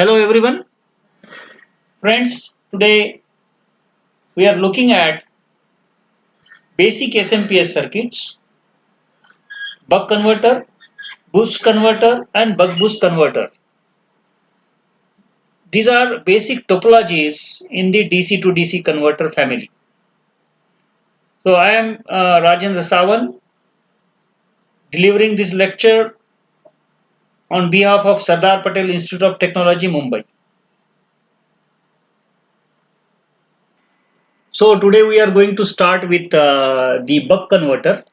Hello everyone, friends. Today we are looking at basic SMPS circuits, buck converter, boost converter, and buck boost converter. These are basic topologies in the DC to DC converter family. So I am Rajendra Sawan delivering this lecture on behalf of Sardar Patel Institute of Technology, Mumbai. So today we are going to start with the buck converter.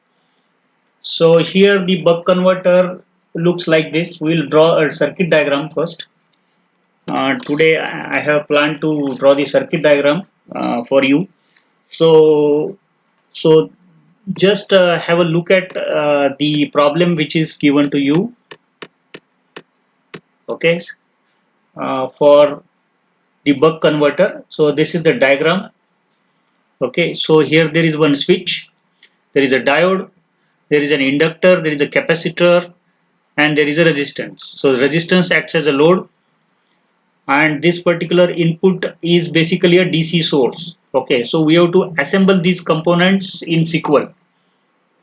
So here the buck converter looks like this. We will draw a circuit diagram first. Today I have planned to draw the circuit diagram for you. So, so just have a look at the problem which is given to you. Okay, for the buck converter. So this is the diagram. Okay, so here there is one switch, there is a diode, there is an inductor, there is a capacitor, and there is a resistance. So resistance acts as a load, and this particular input is basically a DC source. Okay, so we have to assemble these components in sequel.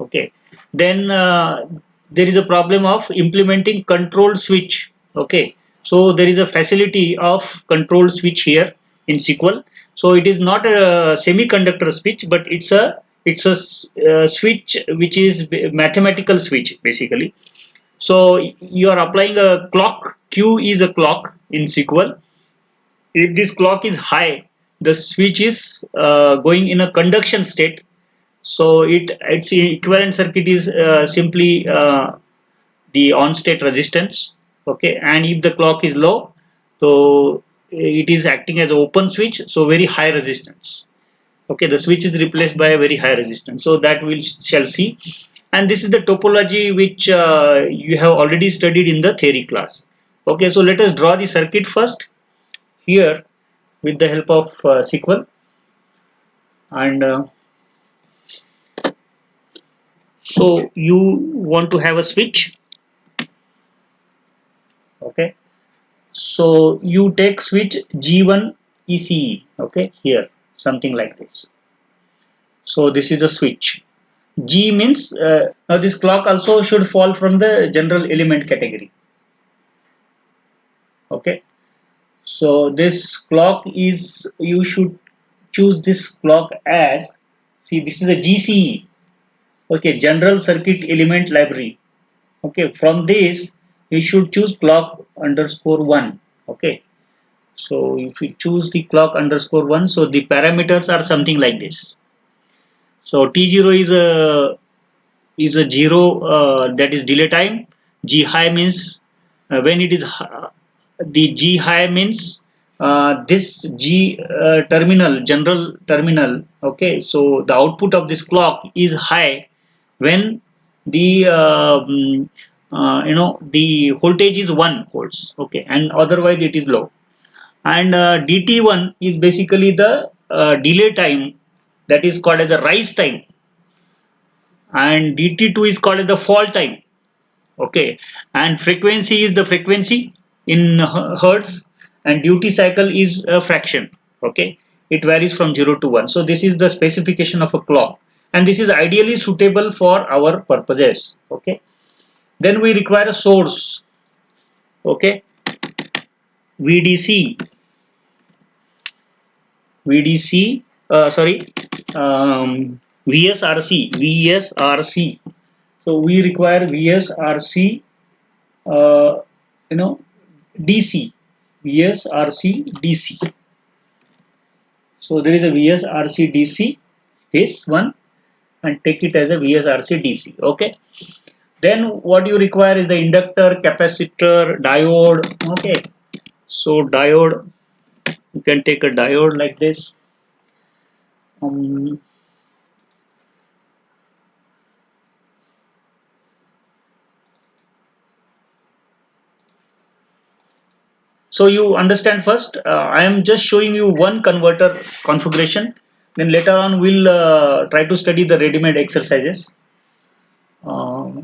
Okay, then there is a problem of implementing control switch. Okay, so there is a facility of control switch here in sequel. So it is not a semiconductor switch, but it's a switch which is mathematical switch basically. So you are applying a clock. Q is a clock in sequel. If this clock is high, the switch is going in a conduction state. So its equivalent circuit is simply the on state resistance. Okay, and if the clock is low, so it is acting as an open switch. So very high resistance. Okay, the switch is replaced by a very high resistance. So that we shall see. And this is the topology which you have already studied in the theory class. Okay, so let us draw the circuit first here with the help of sequel. And so you want to have a switch. Okay, so you take switch G1 ECE. Okay, here something like this. So this is a switch. G means now this clock also should fall from the general element category. Okay, so this clock is, you should choose this clock as, see, this is a GCE. Okay, general circuit element library. Okay, from this you should choose clock underscore 1. Okay, so if we choose the clock underscore 1, so the parameters are something like this. So T0 is a 0, that is delay time. G high means when it is the G high means this G terminal, general terminal. Okay, so the output of this clock is high when the the voltage is 1 volts. Okay, and otherwise it is low. And DT1 is basically the delay time, that is called as the rise time, and DT2 is called as the fall time. Okay, and frequency is the frequency in hertz, and duty cycle is a fraction. Okay, it varies from 0 to 1. So this is the specification of a clock, and this is ideally suitable for our purposes. Okay, then we require a source. Okay, VDC, sorry, VSRC. So we require VSRC, DC, VSRC DC. So there is a VSRC DC, this one, and take it as a VSRC DC. Okay. Then what you require is the inductor, capacitor, diode. Okay. So diode, you can take a diode like this. So you understand first, I am just showing you one converter configuration. Then later on we'll try to study the ready-made exercises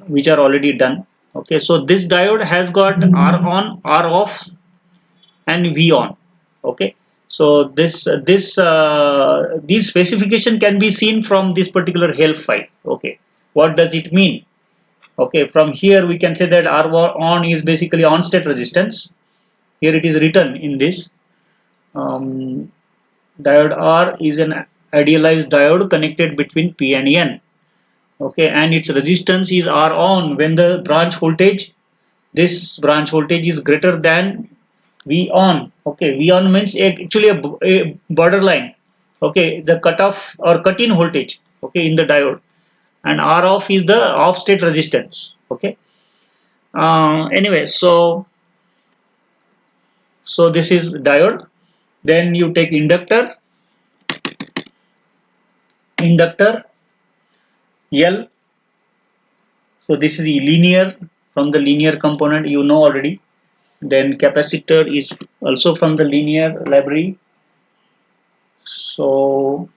which are already done. Okay, so this diode has got R on, R off, and V on. Okay, so these specification can be seen from this particular help file. Okay, what does it mean? Okay, from here we can say that R on is basically on state resistance. Here it is written in this. Diode R is an idealized diode connected between P and N. Okay, and its resistance is R on when the branch voltage, this branch voltage is greater than V on. Okay, V on means actually a borderline. Okay, the cutoff or cut-in voltage. Okay, in the diode, and R off is the off state resistance. Okay. Anyway, so this is diode. Then you take inductor L. So this is linear, from the linear component you know already. Then capacitor is also from the linear library. So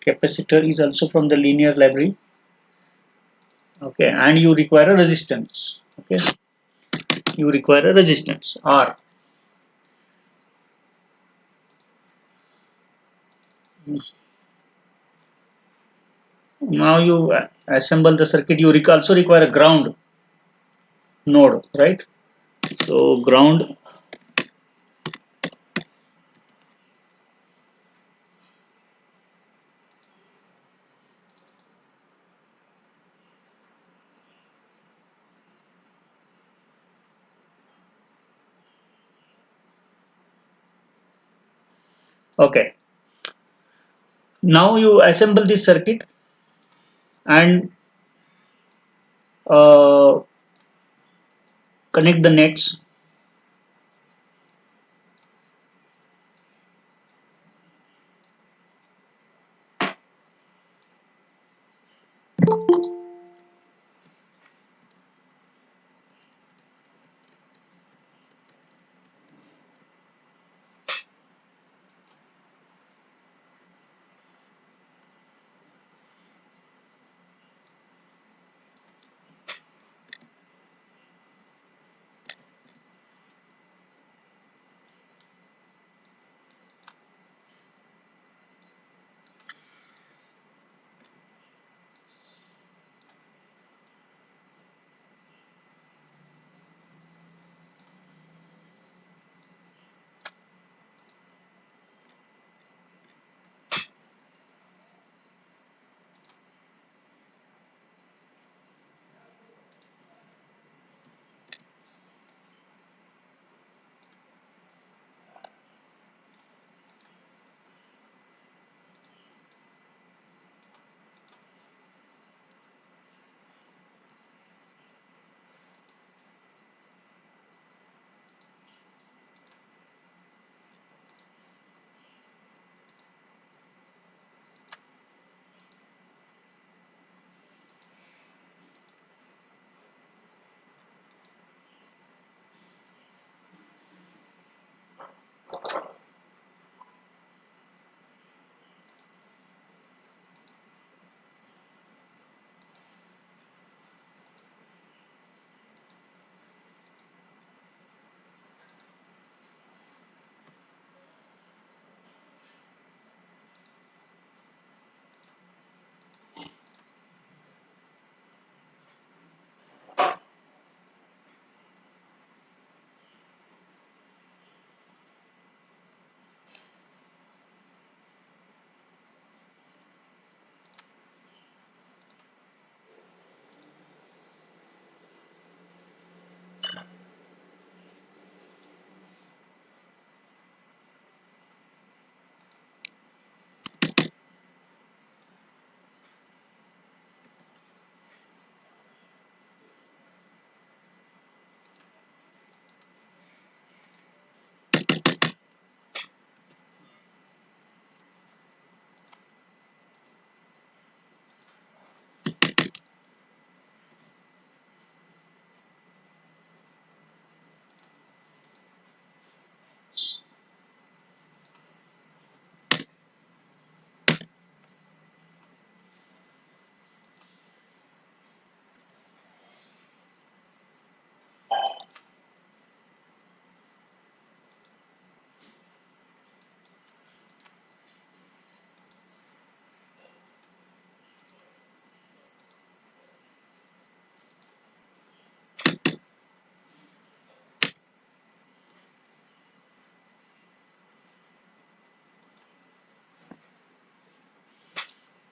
capacitor is also from the linear library. Okay, and you require a resistance. Okay, you require a resistance R. Now you assemble the circuit. You also require a ground node, right? So ground. Okay, now you assemble this circuit and uh, connect the nets.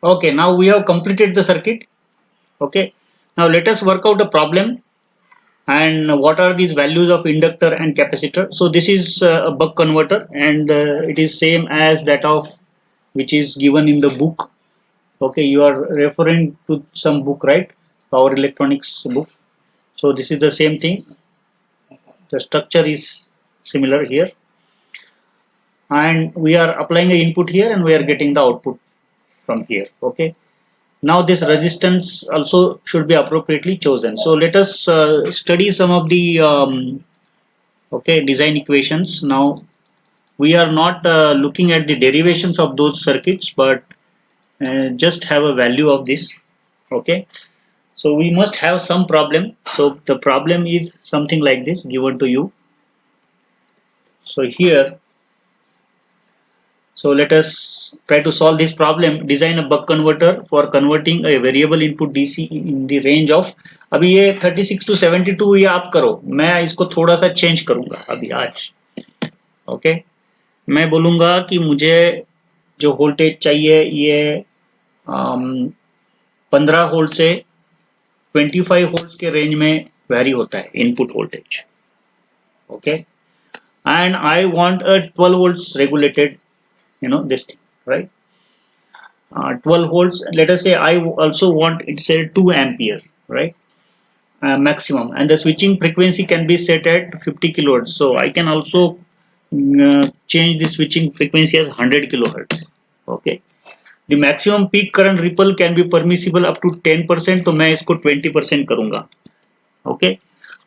Okay, now we have completed the circuit. Okay, now let us work out a problem and what are these values of inductor and capacitor. So this is a buck converter, and it is same as that of which is given in the book. Okay, you are referring to some book, right? Power electronics book. So this is the same thing. The structure is similar here, and we are applying an input here and we are getting the output from here. Okay, now this resistance also should be appropriately chosen. So let us study some of the okay, design equations. Now we are not looking at the derivations of those circuits, but just have a value of this. Okay, so we must have some problem. So the problem is something like this given to you. So here, so let us try to solve this problem. Design a buck converter for converting a variable input DC in the range of, अभी ये 36 to 72 ये आप करो, मैं इसको थोड़ा सा change करूंगा अभी आज. ओके, मैं बोलूंगा कि मुझे जो वोल्टेज चाहिए ये 15 वोल्ट से 25 वोल्ट के रेंज में वेरी होता है input voltage. Okay, and I want a 12 volts regulated, you know, this thing, right? 12 volts, let us say I also want it say 2 ampere, right? Maximum, and the switching frequency can be set at 50 kilohertz. So I can also change the switching frequency as 100 kilohertz. Okay, the maximum peak current ripple can be permissible up to 10%, तो मैं इसको 20% करूंगा. Okay,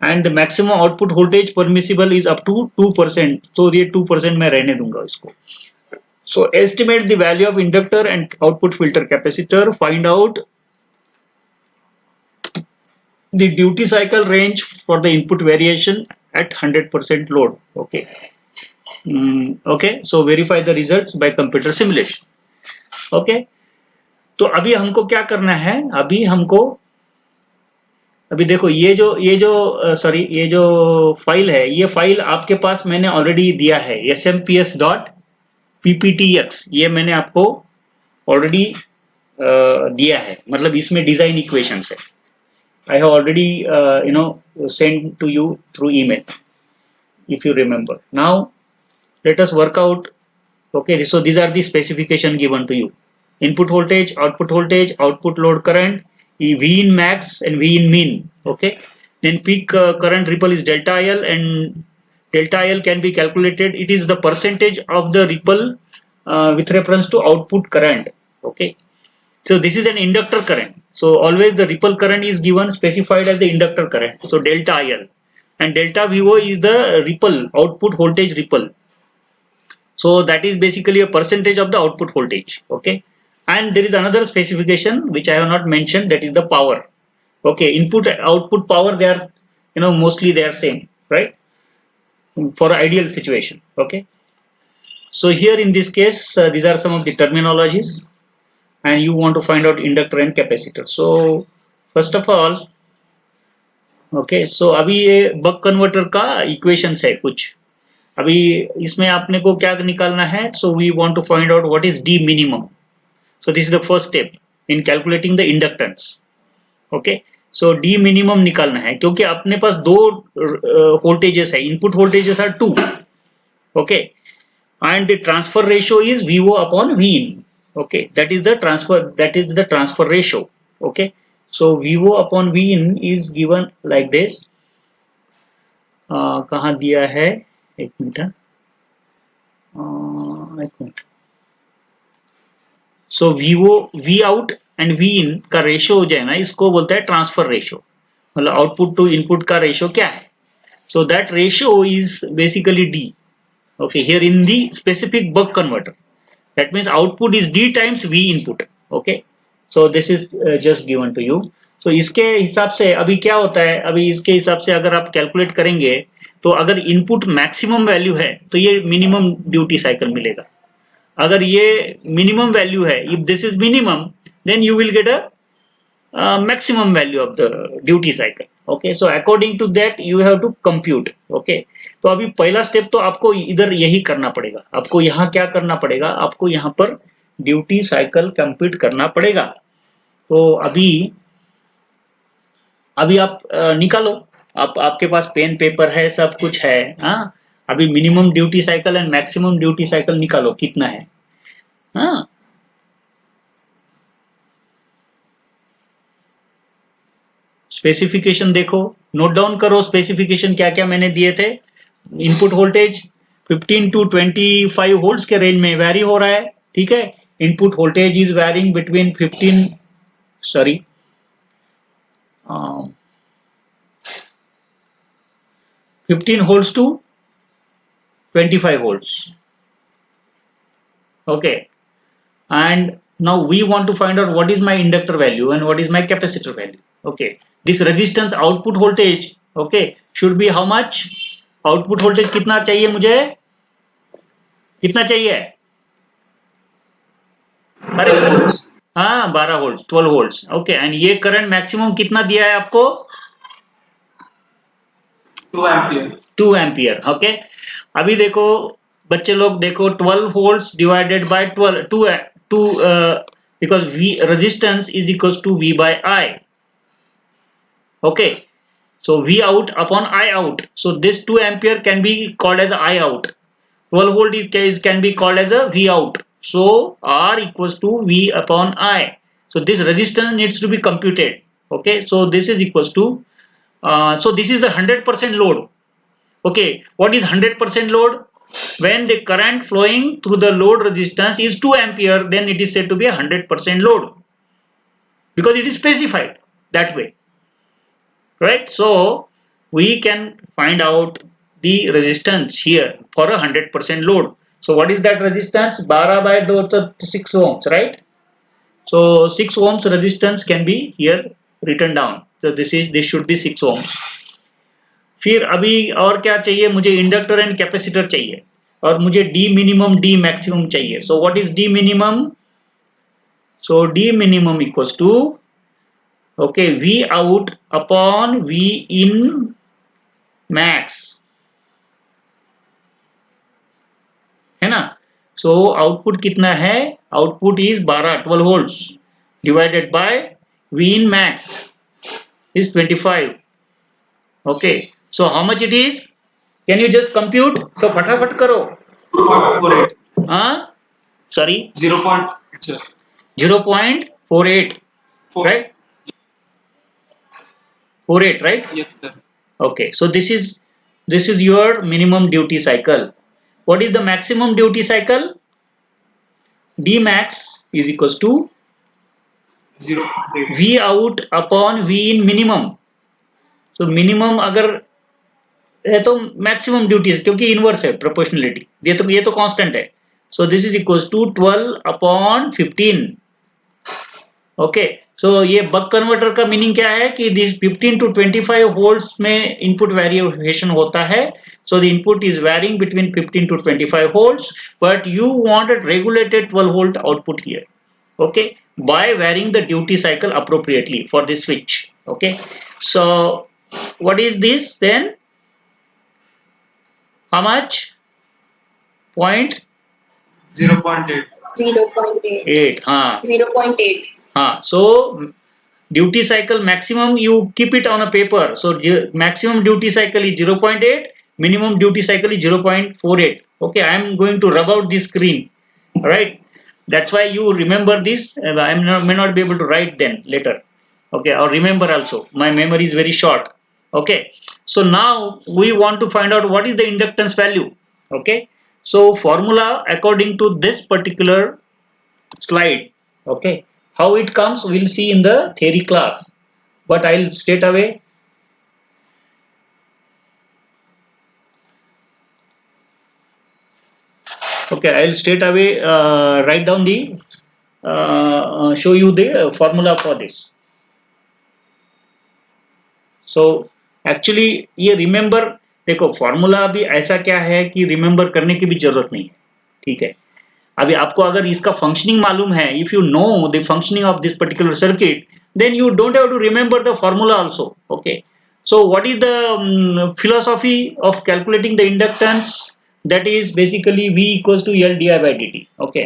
and the maximum output voltage permissible is up to 2%, so ये 2% मैं रहने दूंगा इसको. So estimate the value of inductor and output filter capacitor. Find out the duty cycle range for the input variation at 100% load. Okay. Okay. So verify the results by computer simulation. Okay. तो अभी हमको क्या करना है? अभी देखो ये जो फाइल है, ये फाइल आपके पास मैंने ऑलरेडी दिया है, smps.pptx, ये मैंने आपको ऑलरेडी दिया है, मतलब इसमें डिजाइन इक्वेशंस है. I have already sent to you through email, if you remember. Now let us work out. Okay, so these are the specification given to you: input voltage, output load current, V in max and V in mean. Okay, then peak current ripple is delta IL, and delta IL can be calculated. It is the percentage of the ripple with reference to output current. Okay, so this is an inductor current. So always the ripple current is given specified as the inductor current. So delta IL, and delta VO is the ripple, output voltage ripple. So that is basically a percentage of the output voltage. Okay, and there is another specification which I have not mentioned, that is the power. Okay, input output power, they are mostly they are same, right, for ideal situation. Okay, so here in this case these are some of the terminologies, and you want to find out inductor and capacitor. So first of all, okay, so अभी ये buck converter का equations है कुछ. अभी इसमें आपने को क्या निकालना है? So we want to find out what is D minimum. So this is the first step in calculating the inductance. Okay, so D minimum निकालना है, क्योंकि अपने पास दो voltages है, input voltages are 2. Okay, and the transfer ratio is VO upon Vin. Okay, that is the transfer ratio. Okay, so VO upon Vin is given like this. कहाँ दिया है? एक minute. So VO, V out and V in का ratio जो है ना, इसको बोलता है ट्रांसफर रेशियो. मतलब आउटपुट टू इनपुट का रेशियो क्या है? So that ratio is basically D. Okay, here in the specific buck converter, that means output is D times V input. Okay, so this is just given to you. So इसके हिसाब से अभी क्या होता है? अभी इसके हिसाब से अगर आप कैलकुलेट करेंगे तो अगर इनपुट मैक्सिमम वैल्यू है तो ये मिनिमम ड्यूटी साइकिल मिलेगा. अगर ये मिनिमम वैल्यू है, if this is minimum, then you will get a maximum value of the duty cycle. Okay, so according to that you have to compute. Okay, तो अभी पहला स्टेप तो आपको इधर यही करना पड़ेगा. आपको यहाँ क्या करना पड़ेगा? आपको यहाँ पर ड्यूटी साइकिल कंप्यूट करना पड़ेगा। तो अभी आप निकालो, आपके पास पेन पेपर है, सब कुछ है। हाँ, अभी minimum duty cycle and maximum duty cycle निकालो कितना है। हाँ, स्पेसिफिकेशन देखो, नोट डाउन करो स्पेसिफिकेशन क्या क्या मैंने दिए थे। इनपुट वोल्टेज 15 टू 25 वोल्ट्स के रेंज में वैरी हो रहा है, ठीक है। Input voltage is varying between 15 volts to 25 volts. Okay, and now we want to find out what is my inductor value and what is my capacitor value. Okay, this resistance output voltage, okay, should be how much? Output voltage कितना चाहिए मुझे, कितना चाहिए? अरे हाँ, 12 volt, 12 volts. Okay, and ये current maximum कितना दिया है आपको? 2 एम्पियर। 2 एम्पियर। ओके, अभी देखो बच्चे लोग, देखो 12 volts divided bye 2 because V resistance is equals to V by I. Okay, so V out upon I out. So this 2 ampere can be called as I out. 12 volt can be called as a V out. So R equals to V upon I. So this resistance needs to be computed. Okay, so this is equals to so this is the 100% load. Okay, what is 100% load? When the current flowing through the load resistance is 2 ampere, then it is said to be a 100% load, because it is specified that way, right? So we can find out the resistance here for a 100% load. So what is that resistance? 12 by 2 तो 6 ohms, right? So 6 ohms resistance can be here written down. So this should be 6 ohms. फिर अभी और क्या चाहिए मुझे? Inductor and capacitor चाहिए, और मुझे डी मिनिमम डी मैक्सिमम चाहिए। So what is D minimum? So D minimum equals to, okay, V out upon V in max, है ना। सो आउटपुट कितना है? Output is 12 volts divided by V in max is 25. Okay, so how much it is? Can you just compute? So फटाफट करो। 0.48. हाँ, sorry, 0.48. 0.48, right? 48, right? Yes, sir. Okay, so this is your minimum duty cycle. What is the maximum duty cycle? D max is equals to 0.8. V out upon V in minimum. So minimum अगर है तो maximum duty है, क्योंकि inverse है proportionality, ये तो constant है। So this is equals to 12 upon 15। Okay, so ये बक कन्वर्टर का मीनिंग क्या है कि दिस 15 टू 25 वोल्ट्स में इनपुट वेरिएशन होता है। So the input is varying between 15 to 25 volts, but you wanted regulated 12 volt output here, okay, by varying the duty cycle appropriately for this switch. Okay, so what is this then? How much? 0.8. 0.8. हाँ, 0.8. हाँ. So duty cycle maximum you keep it on a paper. So maximum duty cycle is 0.8, minimum duty cycle is 0.48. Okay, I am going to rub out this screen. All right, that's why you remember this. I may not be able to write then later. Okay, or remember also. My memory is very short. Okay, so now we want to find out what is the inductance value. Okay, so formula according to this particular slide. Okay, how it comes we'll see in the theory class, but I'll straight away write down the show you the formula for this. So actually ये remember, देखो formula अभी ऐसा क्या है कि remember करने की भी जरूरत नहीं है, ठीक है। अभी आपको अगर इसका फंक्शनिंग मालूम है, if you know the functioning of this particular circuit, then you don't have to remember the formula also. Okay, so what is the philosophy of calculating the inductance? That is basically V equals to L di by dt. Okay,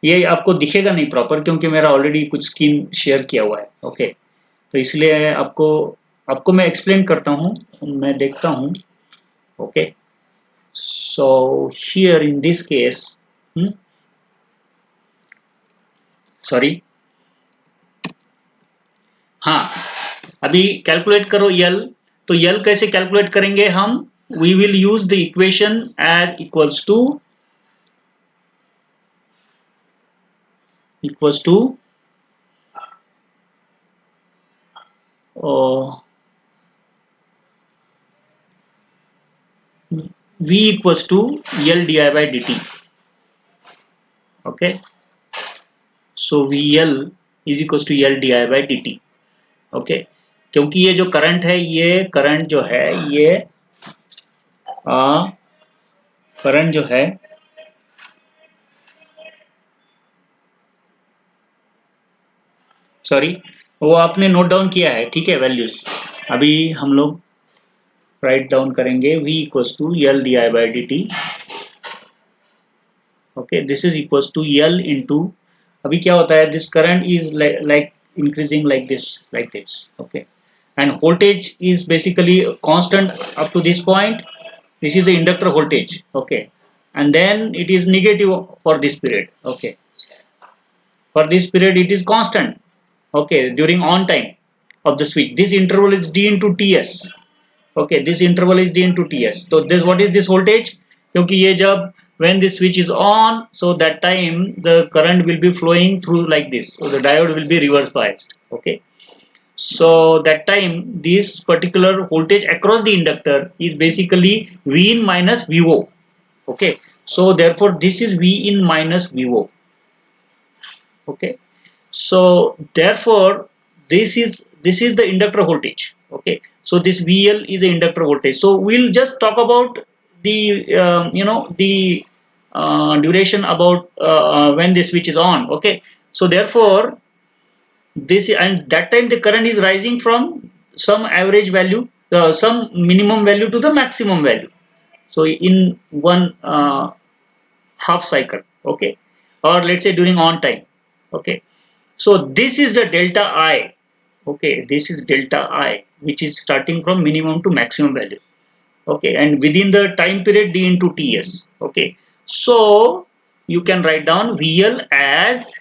ये आपको दिखेगा नहीं proper क्योंकि मेरा already कुछ screen share किया हुआ है। ओके, तो इसलिए आपको मैं एक्सप्लेन करता हूँ, मैं देखता हूँ। Okay, so here in this case, sorry, हाँ, अभी कैलकुलेट करो यल। तो यल कैसे कैलकुलेट करेंगे हम? We will use the equation as equals to v equals to L di by dt. Okay, so VL is equals to L di by dt. Okay, क्योंकि ये जो करंट है, ये करंट जो है, ये करंट जो है सॉरी, वो आपने नोट डाउन किया है, ठीक है, वैल्यूज। अभी हम लोग राइट डाउन करेंगे v equals to L di by dt. Okay, this is equals to L into, अभी क्या होता है, this current is like increasing like this. Okay, and voltage is basically constant up to this point. This is the inductor voltage. Okay, and then it is negative for this period. Okay, for this period it is constant. Okay, during on time of the switch, this interval is d into ts. Okay, this interval is d into ts. So this, what is this voltage? क्योंकि ये जब when the switch is on, so that time the current will be flowing through like this, so the diode will be reverse biased. Okay, so that time this particular voltage across the inductor is basically V in minus VO. Okay, so therefore this is V in minus VO. Okay, so therefore this is the inductor voltage. Okay, so this VL is the inductor voltage. So we'll just talk about the duration about when the switch is on. Okay, so therefore this, and that time the current is rising from some average value, some minimum value to the maximum value, so in one half cycle. Okay, or let's say during on time. Okay, so this is the delta I. Okay, this is delta I, which is starting from minimum to maximum value. Okay, and within the time period d into ts. Okay, so you can write down VL as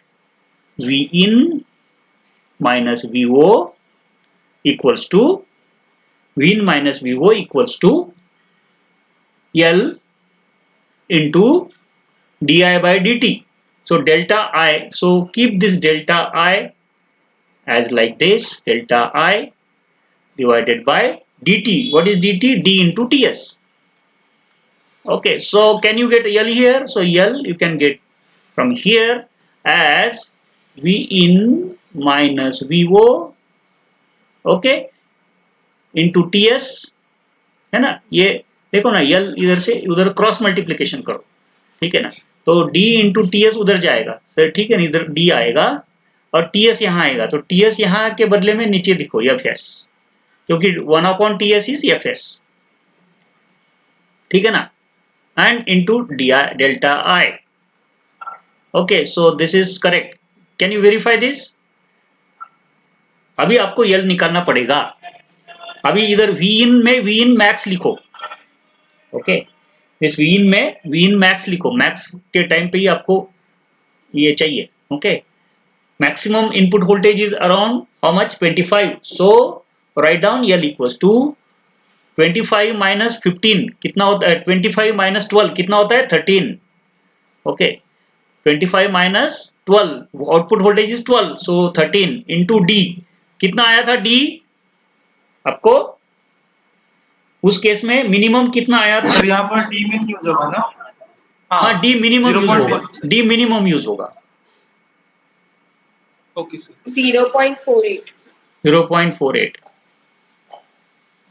V in minus VO equals to V in minus VO equals to L into di by dt. So delta I, so keep this delta I as like this, delta I divided by dt. What is dt? D into ts. Okay, so can you get L here? So L you can get from here as V in minus VO, okay, into ts, है ना? ये देखो ना, L इधर से उधर cross multiplication करो, ठीक है ना? तो d इंटू ts उधर जाएगा, फिर ठीक है ना, इधर d आएगा और ts यहाँ आएगा, तो ts यहाँ के बदले में नीचे लिखो fs, क्योंकि 1/ts is fs, ठीक है ना, and into delta I. Okay, so this is correct. Can you verify this? अभी आपको L निकालना पड़ेगा। अभी इधर V in में V in max लिखो। ओके, इस V in में V in max लिखो, मैक्स के टाइम पे ही आपको ये चाहिए। Okay, maximum input voltage is around how much? 25. So write down L equals to 25 minus 15 कितना होता है? 25 माइनस 12 कितना होता है? 13. Okay, 25 minus 12, output voltage is 12, so 13 into D, कितना आया था डी आपको? उस केस में मिनिमम कितना आया था? सर यहाँ पर डी में यूज होगा ना? हाँ, डी मिनिमम यूज होगा, डी मिनिमम यूज होगा। Okay sir, 0.48 0.48।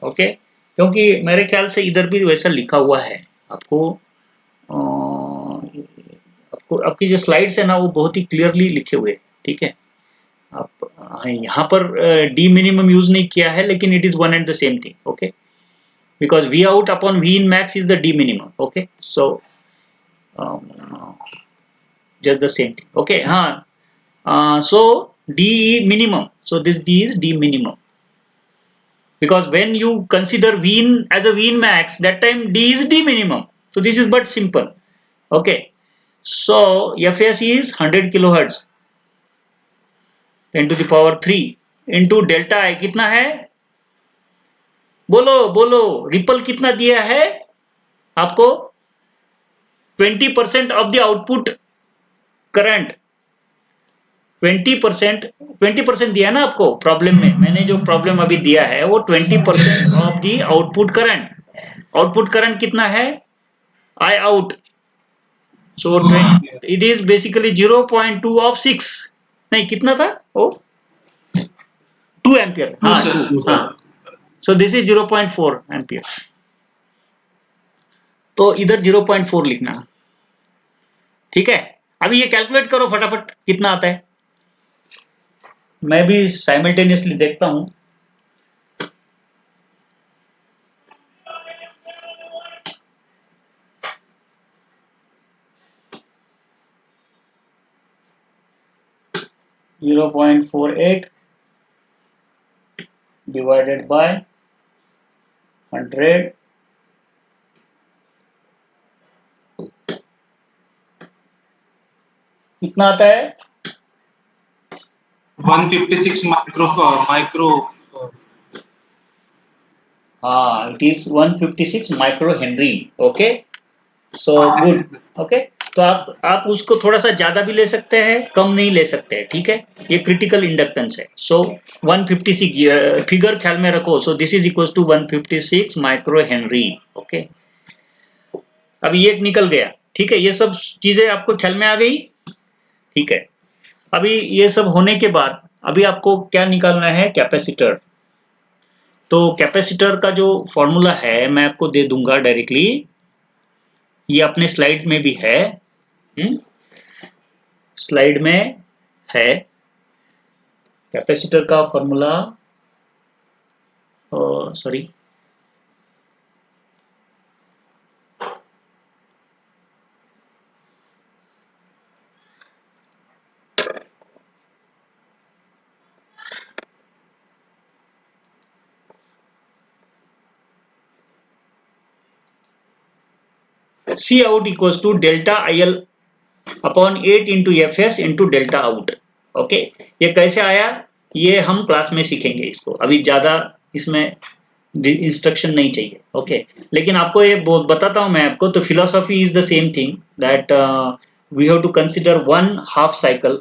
ओके, क्योंकि मेरे ख्याल से इधर भी वैसा लिखा हुआ है। आपको आपकी जो स्लाइड्स है ना, वो बहुत ही क्लियरली लिखे हुए, ठीक है। आप यहाँ पर डी मिनिमम यूज नहीं किया है, लेकिन it is one and the same thing. Okay, because V out upon V in max is the D minimum. Okay, so just the same thing. Okay, so D minimum. So this D is D minimum. Because when you consider Vn as a Vn max, that time D is D minimum. So this is but simple. Okay. So Fs is 100 kilohertz 10 to the power 3 into delta I कितना है? बोलो ripple कितना दिया है आपको? 20% of the output current. 20% दिया ना आपको प्रॉब्लम में. मैंने जो प्रॉब्लम अभी दिया है वो 20% of the output current. Output current कितना है? I out. So it is basically 0.2 of 6. नहीं कितना था? ओ 2 एम्पियर. हाँ. So this is 0.4 ampere. तो इधर 0.4 लिखना. ठीक है. अभी ये कैलकुलेट करो फटाफट कितना आता है. मैं भी साइमल्टेनियसली देखता हूं. .48 divided by 100 कितना आता है? 156 micro it is 156 micro henry. Okay, so good. Okay, तो आप उसको थोड़ा सा ज्यादा भी ले सकते हैं, कम नहीं ले सकते हैं. ठीक है, ये क्रिटिकल इंडक्टेंस है. सो 156 फिगर ख्याल में रखो. So this is equal to 156 micro henry. Okay, अभी ये निकल गया. ठीक है, ये सब चीजें आपको ख्याल में आ गई. ठीक है, अभी ये सब होने के बाद अभी आपको क्या निकालना है? कैपेसिटर. तो कैपेसिटर का जो फॉर्मूला है मैं आपको दे दूंगा डायरेक्टली. ये अपने स्लाइड में भी है. स्लाइड में है कैपेसिटर का formula. Sorry, C out equals to delta IL upon 8 into Fs into delta out. Okay, ये कैसे आया ये हम क्लास में सीखेंगे. इसको अभी ज्यादा इसमें इंस्ट्रक्शन नहीं चाहिए. ओके, लेकिन आपको ये बताता हूं मैं आपको. तो philosophy is the same thing that we have to consider 1 half cycle.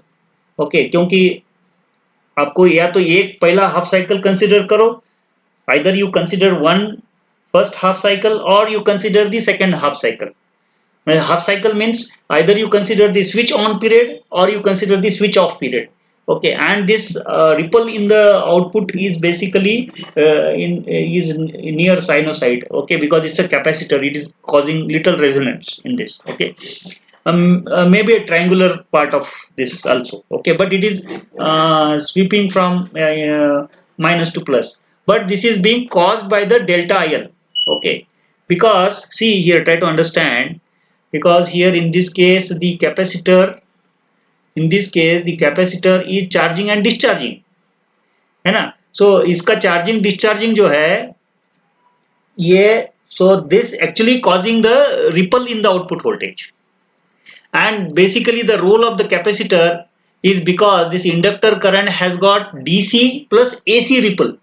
Okay, क्योंकि आपको या तो एक पहला हाफ साइकिल कंसिडर करो, either you consider one first half cycle or you consider the second half cycle. Half cycle means either you consider the switch on period or you consider the switch off period. Okay, and this ripple in the output is basically is near sinusoid. Okay, because it's a capacitor, it is causing little resonance in this. Okay, maybe a triangular part of this also. Okay, but it is sweeping from minus to plus. But this is being caused by the delta IL. Okay, because see here, try to understand. Because here in this case the capacitor is charging and discharging, है ना. So इसका charging discharging जो है ये, so this actually causing the ripple in the output voltage. And basically the role of the capacitor is because this inductor current has got DC plus AC ripple.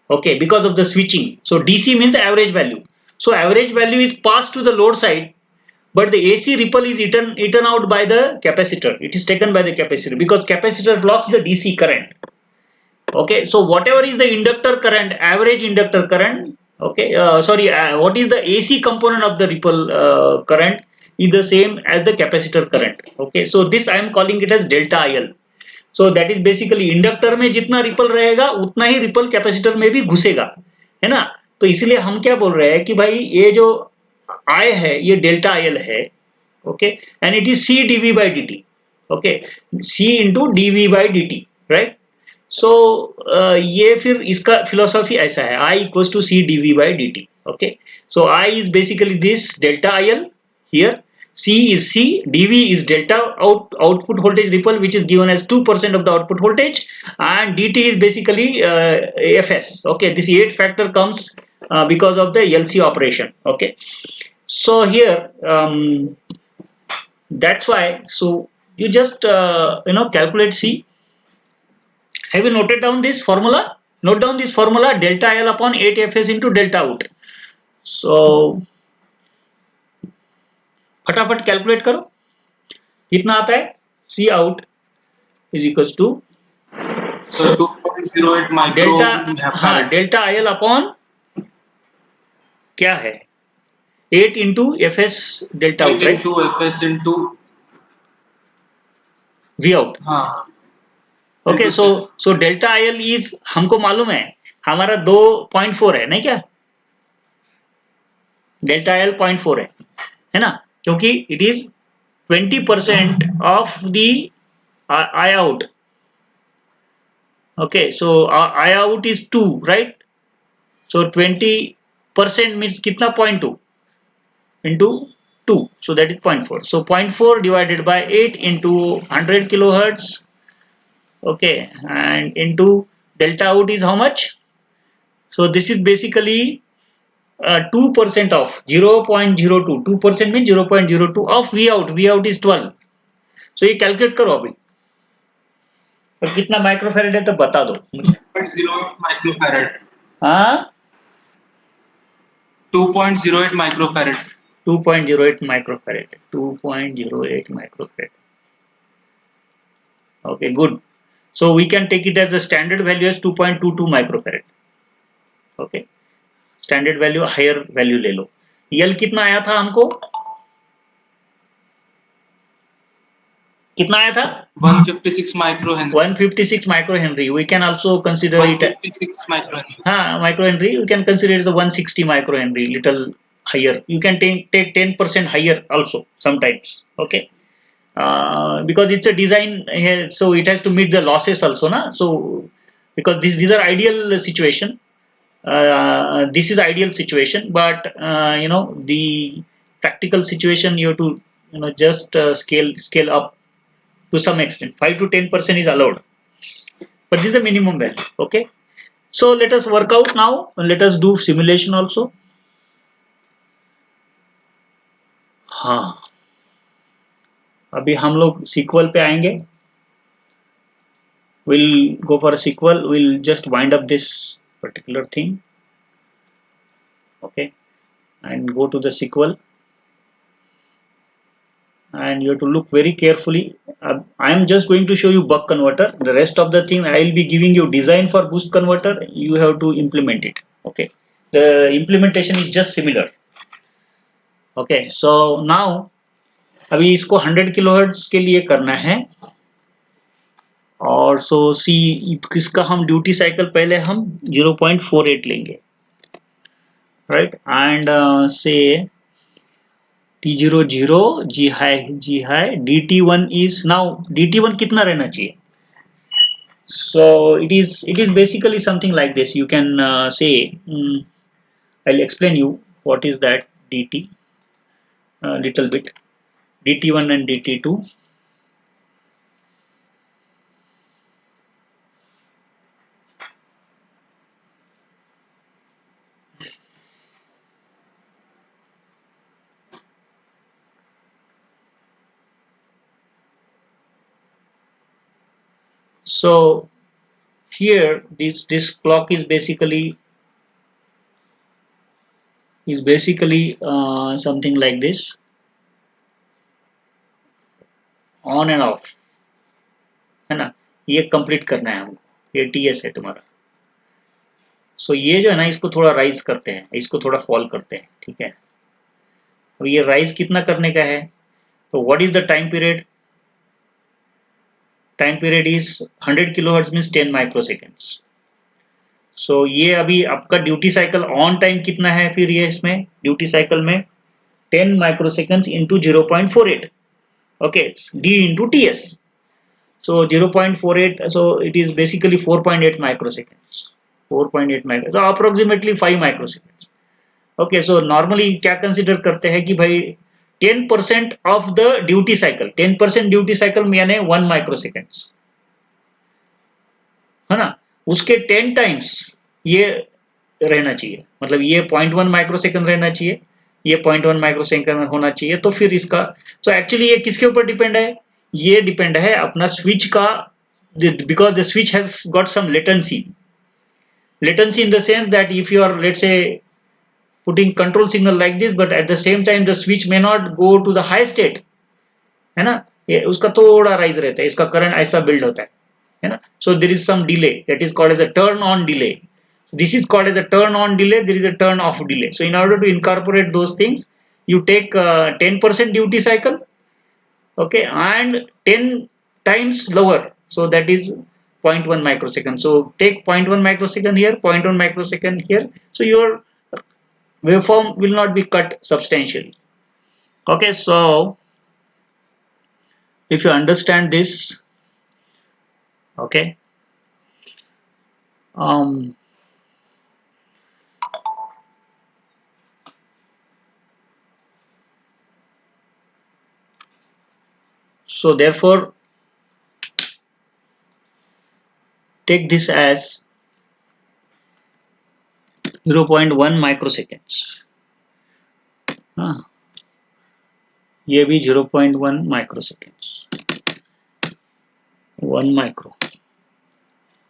Okay, because of the switching. So DC means the average value. So average value is passed to the load side, but the AC ripple is eaten out by the capacitor. It is taken by the capacitor because capacitor blocks the DC current. Okay, so whatever is the inductor current, average inductor current. Okay, what is the AC component of the ripple current is the same as the capacitor current. Okay, so this I am calling it as delta IL. So that is basically inductor में जितना ripple रहेगा उतना ही ripple capacitor में भी घुसेगा, है ना. तो इसलिए हम क्या बोल रहे हैं कि भाई ये जो I है ये डेल्टा IL है. Okay, and it is C dV by dt. Okay, C into dV by dt, right. So ये फिर इसका फिलोसॉफी ऐसा है, I equals to C dV by dt. Okay, so I is basically this delta IL here. C is C, dV is delta output voltage ripple, which is given as 2% of the output voltage, and dt is basically Fs. Okay, this 8 factor comes because of the LC operation. Okay, so here that's why. So you just calculate C. Have you noted down this formula? Note down this formula, delta L upon 8 Fs into delta out. So फटाफट calculate करो, कितना आता है? C out is equals to So 2.08 micro हाँ delta IL upon क्या है? 8 into Fs delta out, right? into Fs into V out. हाँ. Okay, so delta IL is हमको मालूम है हमारा 2.4 है, नहीं क्या? डेल्टा IL 0.4 है ना, क्योंकि it is 20% of the I out. Okay, so I out is 2, right? So 20% means कितना 0.2 into 2, so that is 0.4. So 0.4 divided by 8 into 100 kilohertz. Okay, and into delta out is how much? So this is basically 2% of 0.02. 2% means 0.02 of V out. V out is 12. So ये calculate करो अभी, और कितना microfarad है तो बता दो मुझे. 2.08 microfarad. हाँ, 2.08 microfarad. 2.08 microfarad. 2.08 microfarad. Okay, good. So we can take it as the standard value as 2.22 microfarad. Okay, standard value higher value ले लो. यल कितना आया था हमको? कितना आया था? 156 micro henry. 156 micro henry. We can also consider 156 micro henry. micro henry. You can consider it as a 160 micro henry, little higher. You can take 10% higher also sometimes. Okay, because it's a design here, so it has to meet the losses also, na. So because these are ideal situation. This is ideal situation, but the practical situation you have to just scale up to some extent. 5 to 10% is allowed, but this is the minimum value. Okay, so let us work out now and let us do simulation also. हाँ, अभी हम लोग sequel पे आएंगे. We'll go for a sequel. We'll just wind up this particular thing. Okay, and go to the sequel, and you have to look very carefully. I am just going to show you buck converter. The rest of the thing I will be giving you design for boost converter. You have to implement it. Okay, the implementation is just similar. Okay, so now अभी इसको 100 kilohertz के लिए करना है, और सो सी इसका हम duty cycle पहले हम 0.48 लेंगे, राइट, एंड से T00 G high DT1 is now DT1 कितना रहना चाहिए? So it is basically something like this. You can say I'll explain you what is that DT little bit. DT1 and DT2. So here this clock is basically something like this, on and off, है ना. ये complete करना है हमको, ये TS है तुम्हारा. सो ये जो है ना, इसको थोड़ा राइज करते हैं, इसको थोड़ा फॉल करते हैं, ठीक है. अब ये राइज कितना करने का है? तो what is the time period? Time period is 100 kilohertz means 10 microseconds. So ये अभी आपका ड्यूटी साइकिल ऑन टाइम कितना है? फिर ये इसमें ड्यूटी साइकिल में 10 microseconds into 0.48. Okay, D into TS. So 0.48, so it is basically 4.8 microseconds. 4.8 microseconds, so approximately 5 microseconds. Okay, so normally क्या consider करते हैं कि भाई 10% of the duty cycle, 10% duty cycle यानी 1 माइक्रोसेकेंड्स, है ना, उसके 10 टाइम्स ये रहना चाहिए, मतलब ये 0.1 माइक्रोसेकंड रहना चाहिए, ये 0.1 माइक्रोसेकंड होना चाहिए। तो फिर इसका तो एक्चुअली ये किसके ऊपर डिपेंड है, ये डिपेंड है अपना स्विच का, because the switch has got some latency in the sense that if you are, let's say, putting control signal like this, but at the same time the switch may not go to the high state, है ना, ये उसका थोड़ा rise रहता है, इसका current ऐसा build होता है ना, so there is some delay that is called as a turn on delay. This is called as a turn on delay, there is a turn off delay. So in order to incorporate those things, you take 10% duty cycle, okay, and 10 times lower, so that is 0.1 microsecond. So take 0.1 microsecond here, 0.1 microsecond here, so your waveform will not be cut substantially. Okay, so if you understand this, okay, so therefore take this as 0.1 microseconds, ये भी 0.1 microseconds, 1 micro,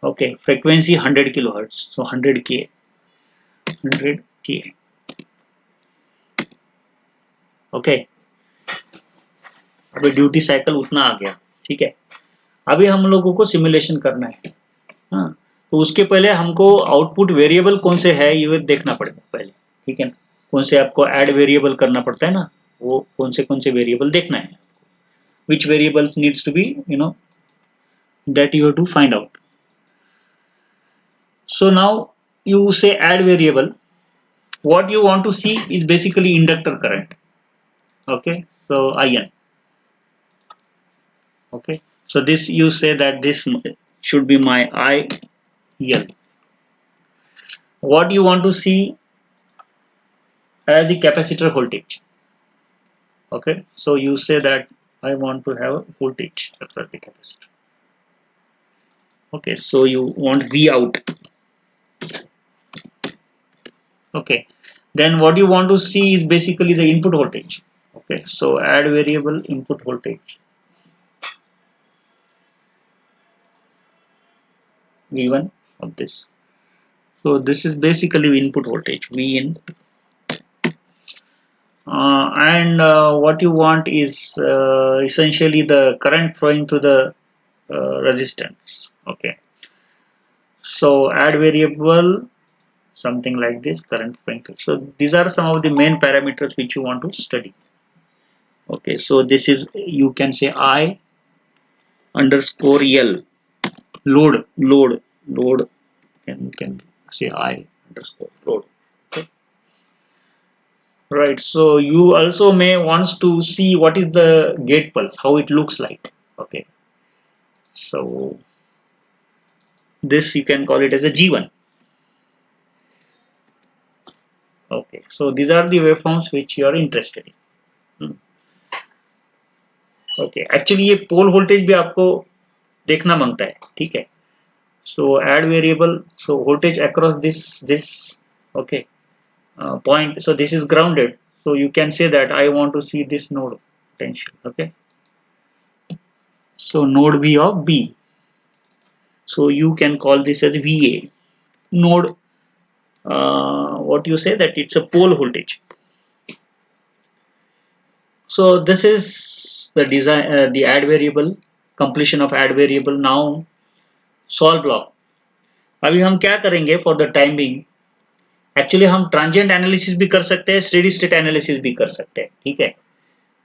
okay, frequency 100 kilohertz, so 100 k, okay, अभी duty cycle उतना आ गया, ठीक है। अभी हम लोगों को सिमुलेशन करना है, हाँ, तो उसके पहले हमको आउटपुट वेरिएबल कौन से है ये देखना पड़ेगा पहले, ठीक है ना, कौन से आपको ऐड वेरिएबल करना पड़ता है ना, वो कौन से वेरिएबल देखना है, which variables needs to be, you know, that you have to find out. So now you say add variable, what you want to see is basically inductor current, okay, so IN, okay, so this you say that this should be my IL. What you want to see as the capacitor voltage, okay, so you say that I want to have voltage across the capacitor, okay, so you want V out, okay, then what you want to see is basically the input voltage, okay, so add variable input voltage, V1 of this, so this is basically input voltage V in, and what you want is essentially the current flowing to the resistance, okay, so add variable something like this, current flowing through. So these are some of the main parameters which you want to study, okay, so this is, you can say I underscore L, load, and you can say I underscore load, okay, right. So you also may wants to see what is the gate pulse, how it looks like, okay, so this you can call it as a G1, okay, so these are the waveforms which you are interested in, okay, actually ये पोल voltage भी आपको देखना मांगता है, ठीक है, so add variable, so voltage across this okay, point, so this is grounded, so you can say that I want to see this node potential, okay, so node V of B, so you can call this as VA node, what you say that it's a pole voltage. So this is the design, the add variable, completion of add variable. Now solve block, अभी हम क्या करेंगे for the time being, actually हम transient analysis भी कर सकते हैं, steady state analysis भी कर सकते हैं, ठीक है,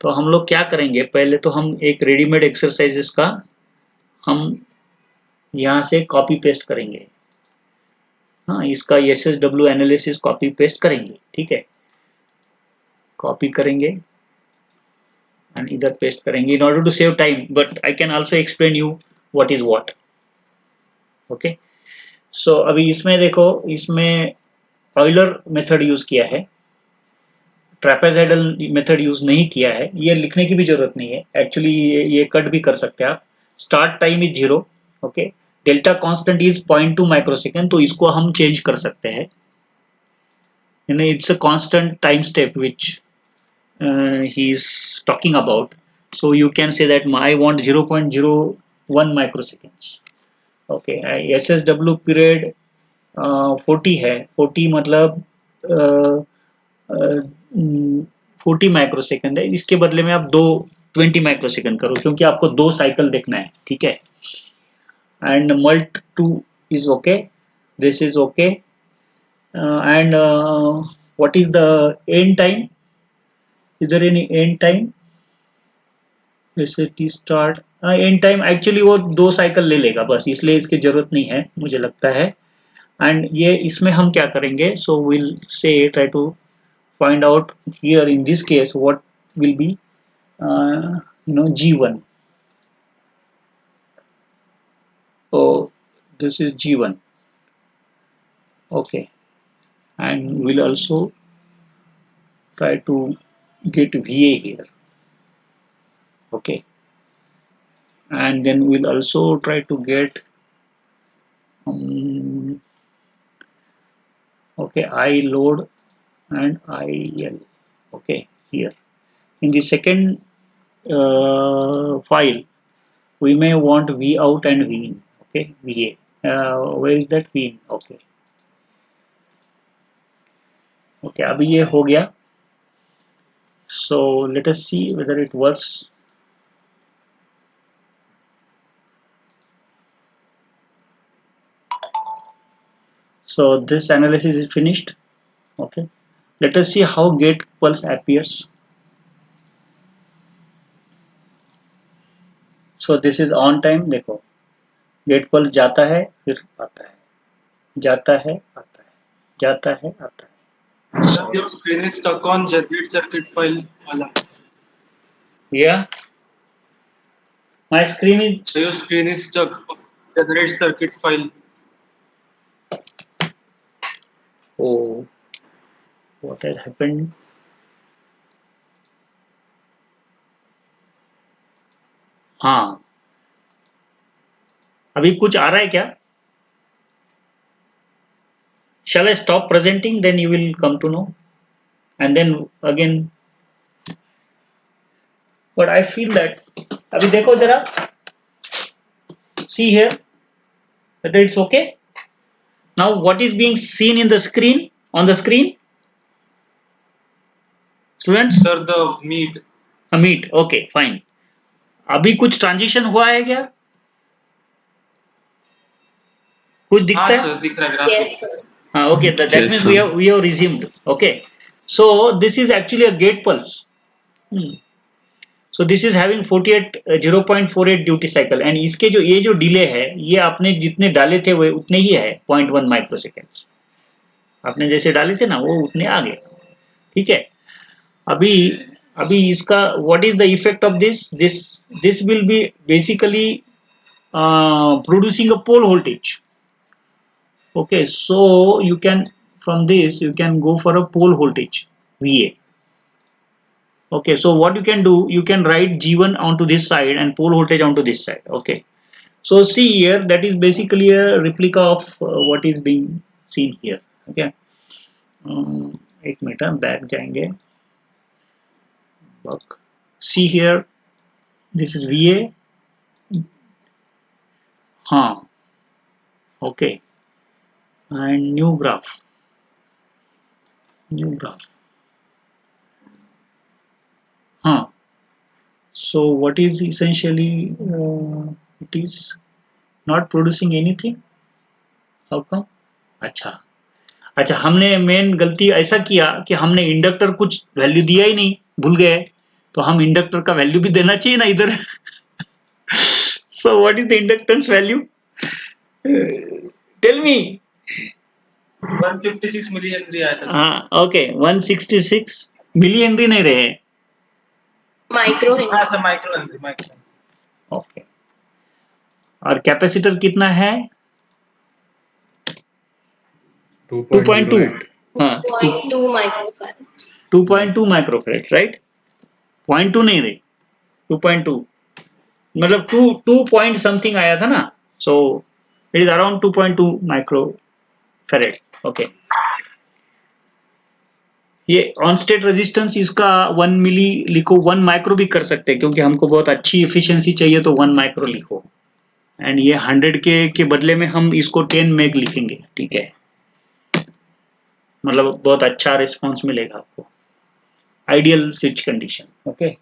तो हम लोग क्या करेंगे, पहले तो हम एक रेडीमेड एक्सरसाइजेस का हम यहाँ से कॉपी पेस्ट करेंगे, हाँ, इसका SSW एनालिसिस कॉपी पेस्ट करेंगे, ठीक है, कॉपी करेंगे एंड इधर पेस्ट करेंगे in order to save time, but I can also explain you what is what, okay, so अभी इसमें देखो, इसमें ऑयलर मेथड यूज किया है, ट्रेपेजॉइडल मेथड यूज नहीं किया है, ये लिखने की भी जरूरत नहीं है एक्चुअली, ये कट भी कर सकते हैं आप। Start time is 0, okay, delta constant is 0.2 microsecond, तो इसको हम चेंज कर सकते हैं, it's a constant time step which he is talking about. So you can say that I want 0.01 microseconds. Okay, SSW period 40 है, 40 मतलब 40 माइक्रोसेकंड है, इसके बदले में आप 20 माइक्रोसेकंड करो क्योंकि आपको 2 साइकिल देखना है, ठीक है। एंड मल्ट 2 is okay, this is okay, and what is the end time, is there any end time, जैसे T start, end time actually वो 2 साइकिल ले लेगा बस, इसलिए इसकी जरूरत नहीं है मुझे लगता है। एंड ये इसमें हम क्या करेंगे, so will see try to find out here in this case what will be G1, so this is G1, okay, and we'll also try to get VA here, okay, and then we'll also try to get okay, I load and IL, okay, here in the second file we may want V out and V in, okay, VA, where is that V in, okay, okay, अभी ये हो गया, so let us see whether it works. So this analysis is finished, okay, let us see how gate pulse appears. So this is on time, देखो gate pulse जाता है फिर आता है, जाता है आता है, जाता है आता है। Sir, your screen is stuck on generate circuit file. Wala. Yeah, my screen is, So your screen is stuck on generate circuit file. oh, what has happened, हाँ अभी कुछ आ रहा है क्या, shall I stop presenting, then you will come to know, and then again, but I feel that अभी देखो जरा, see here whether it's okay. Now what is being seen in the screen, on the screen, students? Sir, the meet. Meet, okay fine. अभी कुछ transition हुआ है क्या, कुछ दिखता हाँ है? सर, दिख रहा है graph. Yes, sir. Okay, that Yes, means sir. we have resumed, okay, so this is actually a gate pulse. So this is having 0.48 duty cycle, and इसके जो ये जो डिले है ये आपने जितने डाले थे वो उतने ही है, 0.1 माइक्रोसेकेंड आपने जैसे डाले थे ना वो उतने आ गए, ठीक है। अभी अभी इसका what is the effect of this will be basically producing a pole voltage, okay, so you can, from this you can go for a pole voltage VA, okay, so what you can do, you can write G1 onto this side and pole voltage onto this side, okay, so see here that is basically a replica of what is being seen here, okay, एक minute back जाएंगे, see here this is VA, हाँ, okay, and new graph, huh, so what is essentially it is not producing anything, how come, अच्छा हमने main गलती ऐसा किया कि हमने इंडक्टर कुछ वैल्यू दिया ही नहीं, भूल गए, तो हम इंडक्टर का वैल्यू भी देना चाहिए ना इधर। So what is the inductance value, tell me. 156 milli henry आया था। हाँ ओके, 166 मिली हेनरी नहीं रहे, Micro हाँ Henry. Sir, micro henry. Okay, और कैपेसिटर कितना है, 2.2, हाँ 2.2 microfarad. 2.2 microfarad, right? 0.2 नहीं रही, 2.2 मतलब 2 पॉइंट समथिंग आया था ना, so it is around 2.2 microfarad. Okay, ये ऑन स्टेट रेजिस्टेंस इसका 1 मिली लिखो, 1 माइक्रो भी कर सकते हैं क्योंकि हमको बहुत अच्छी एफिशिएंसी चाहिए तो 1 माइक्रो लिखो, एंड ये 100 के बदले में हम इसको 10 मेग लिखेंगे, ठीक है? मतलब बहुत अच्छा रिस्पॉन्स मिलेगा आपको, आइडियल स्विच कंडीशन। ओके,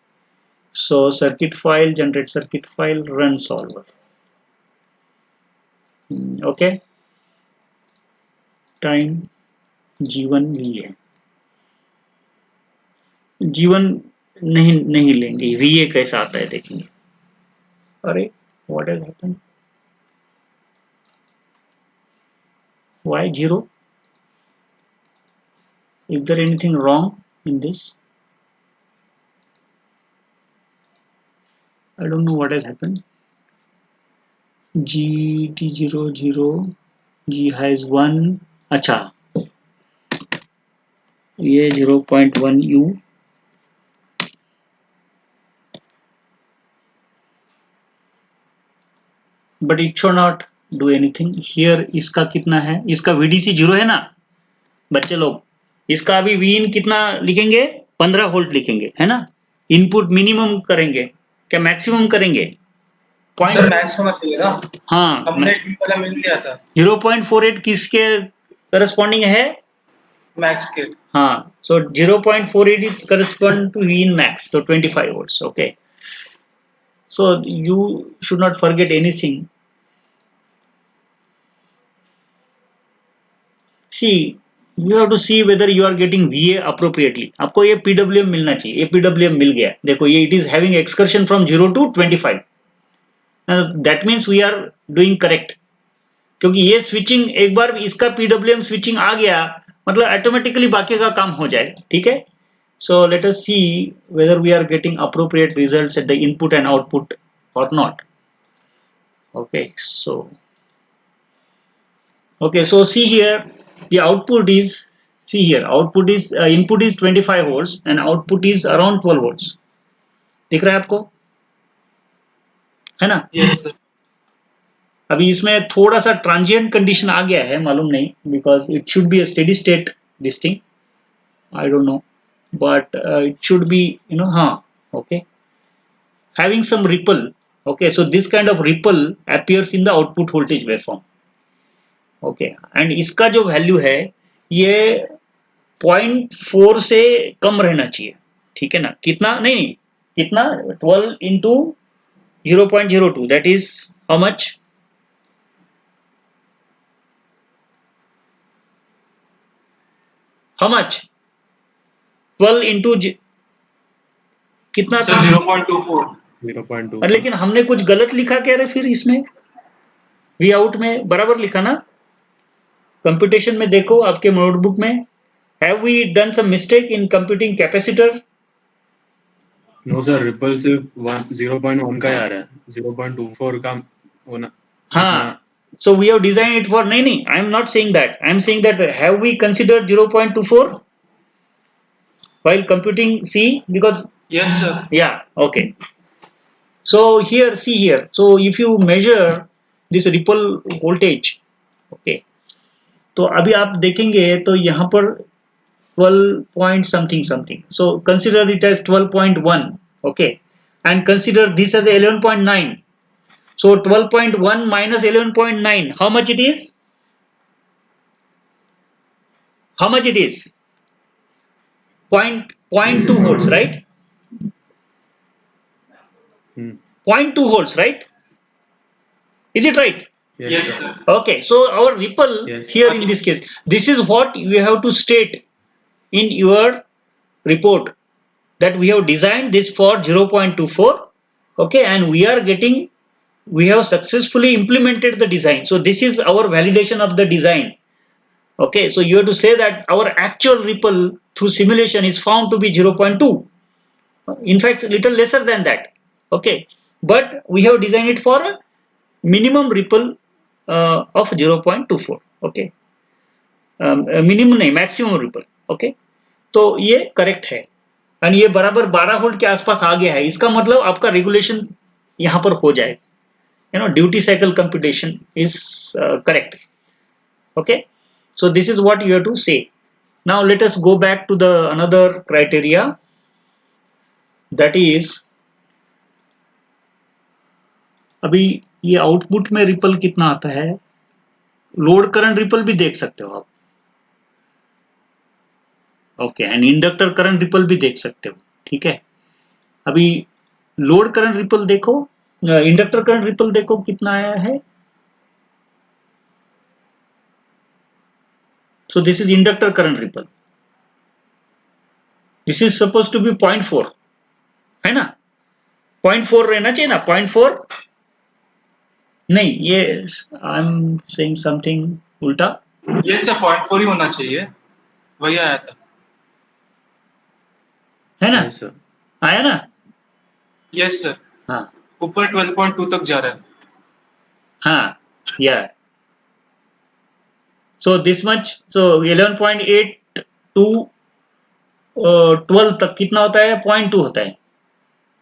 सो circuit file, generate circuit file, run solver. Okay, time G1 V है, G1 नहीं लेंगे, VA कैसा आता है देखेंगे। अरे what has happened, why 0? Is there anything wrong in this? I don't know what has happened. GT0 0, G has 1, अच्छा ये 0.1 U, but it should not do anything here। इसका कितना है, इसका VDC 0 है ना बच्चे लोग, इसका अभी Vin कितना लिखेंगे, 15 वोल्ट लिखेंगे, है ना? इनपुट मिनिमम करेंगे क्या मैक्सिमम करेंगे? सर मैक्स होना चाहिए ना, हाँ, हमने डी वाला मिल दिया था 0.48 किसके करस्पॉन्डिंग है? मैक्स के। हाँ, so 0.48 is correspond to Vin max, so 25 volts. Okay, so you should not forget anything. See, you have to see whether you are getting VA appropriately. आपको ये PWM मिलना चाहिए, ये PWM मिल गया, देखो ये it is having excursion from 0 to 25. Now that means we are doing correct, क्योंकि ये स्विचिंग एक बार इसका PWM स्विचिंग आ गया मतलब ऑटोमेटिकली बाकी का काम हो जाएगा, ठीक है? So let us see whether we are getting appropriate results at the input and output or not. Okay, so see here the output is, see here output is input is 25 volts and output is around 12 volts. दिख रहा है आपको, है ना? Yes sir. अभी इसमें थोड़ा सा ट्रांजिएंट कंडीशन आ गया है, मालूम नहीं, because it should be a steady state this thing, I don't know, but it should be, you know, okay, having some ripple. Okay, so this kind of ripple appears in the output voltage waveform. Okay, and इसका जो value है ये 0.4 से कम रहना चाहिए, ठीक है ना? कितना नहीं, कितना 12 into 0.02, that is how much? How much? 12 into कितना था? 0.24। लेकिन हमने कुछ गलत लिखा क्या रे फिर इसमें? वी आउट में बराबर लिखा ना? कंप्यूटेशन में देखो आपके नोटबुक में, have we done some mistake in computing capacitor? No sir, ripple सिर्फ 0.1 का ही आ रहा है, 0.24 का होना। हाँ, so we have designed it for, नहीं, I am not saying that, I am saying that have we considered 0.24 while computing C? Because yes sir, yeah, okay, so here see here, so if you measure this ripple voltage, okay, तो अभी आप देखेंगे तो यहाँ पर 12 point something, so consider it as 12.1, okay, and consider this as 11.9. So 12.1 minus 11.9, how much it is? How much it is? 0.2 volts, right? 0.2 volts, right? Is it right? yes sir। Okay, so our ripple here in this case, this is what you have to state in your report, that we have designed this for 0.24, okay, and we have successfully implemented the design. So this is our validation of the design. Okay, so you have to say that our actual ripple through simulation is found to be 0.2. In fact, little lesser than that. Okay, but we have designed it for a minimum ripple of 0.24. Okay, minimum नहीं, maximum ripple. Okay, तो ये correct है and ये बराबर 12 volt के आसपास आ गया है, इसका मतलब आपका रेगुलेशन यहाँ पर हो जाएगा, duty cycle computation is correct. Okay, so this is what you have to say. Now let us go back to the another criteria, that is अभी ये आउटपुट में रिपल कितना आता है, लोड करंट रिपल भी देख सकते हो आप, okay, and inductor current ripple भी देख सकते हो, ठीक है। अभी लोड करंट रिपल देखो, इंडक्टर करंट रिपल देखो कितना आया है। So this is inductor current ripple. This is supposed to be 0.4, है ना, 0.4 रहना चाहिए ना, 0.4 नहीं, ये आई एम सेइंग समथिंग उल्टा। यस सर 0.4 ही होना चाहिए, वही आया था, है ना, Yes, sir. आया ना, यस सर, हाँ ऊपर 12.2 तक जा रहा है। हाँ, yeah. So this much, so 11.8 to 12 तक कितना होता है, 0.2 होता है,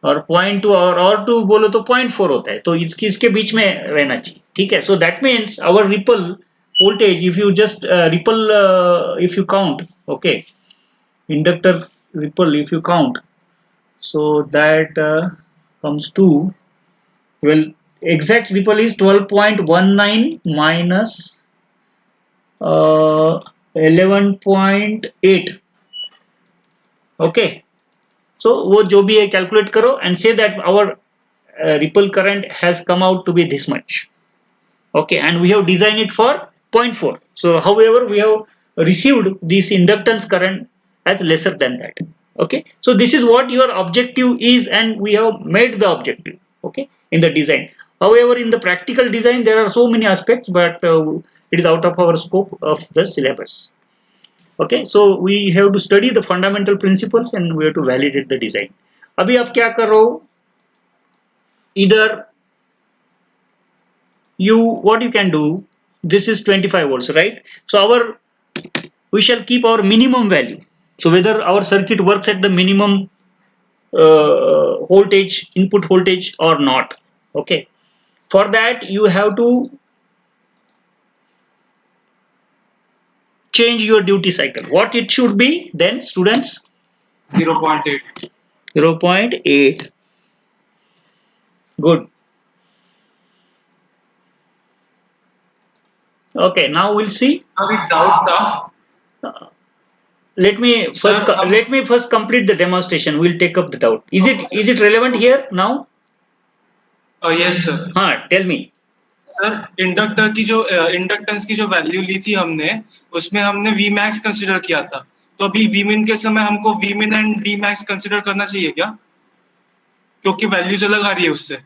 और 0.2 और 2 बोलो तो 0.4 होता है, तो इसके बीच में रहना चाहिए, ठीक है। So that means our ripple voltage, if you just ripple, if you count, okay, inductor ripple if you count, so that comes to, well, exact ripple is 12.19 minus 11.8, okay, so वो जो भी है calculate करो and say that our ripple current has come out to be this much, okay, and we have designed it for 0.4. So however we have received this inductance current as lesser than that, okay. So this is what your objective is and we have made the objective, okay, in the design. However, in the practical design there are so many aspects, but it is out of our scope of the syllabus, okay. So we have to study the fundamental principles and we have to validate the design. अभी आप क्या करो, either you, what you can do, this is 25 volts, right? So we shall keep our minimum value, so whether our circuit works at the minimum voltage, input voltage or not, okay. For that you have to change your duty cycle. What it should be then, students? 0.8। 0.8. good. Okay, now we'll see. अभी doubt था, Let me first Sir, let me first complete the demonstration. We'll take up the doubt. Is it relevant here now? Yes sir. हाँ, tell me. Sir inductor की जो inductance की जो value ली थी हमने, उसमें हमने वी मैक्स कंसिडर किया था, तो अभी वी मिन के समय हमको वी मिन एंड डी मैक्स कंसिडर करना चाहिए क्या, क्योंकि वैल्यूज अलग आ रही है उससे।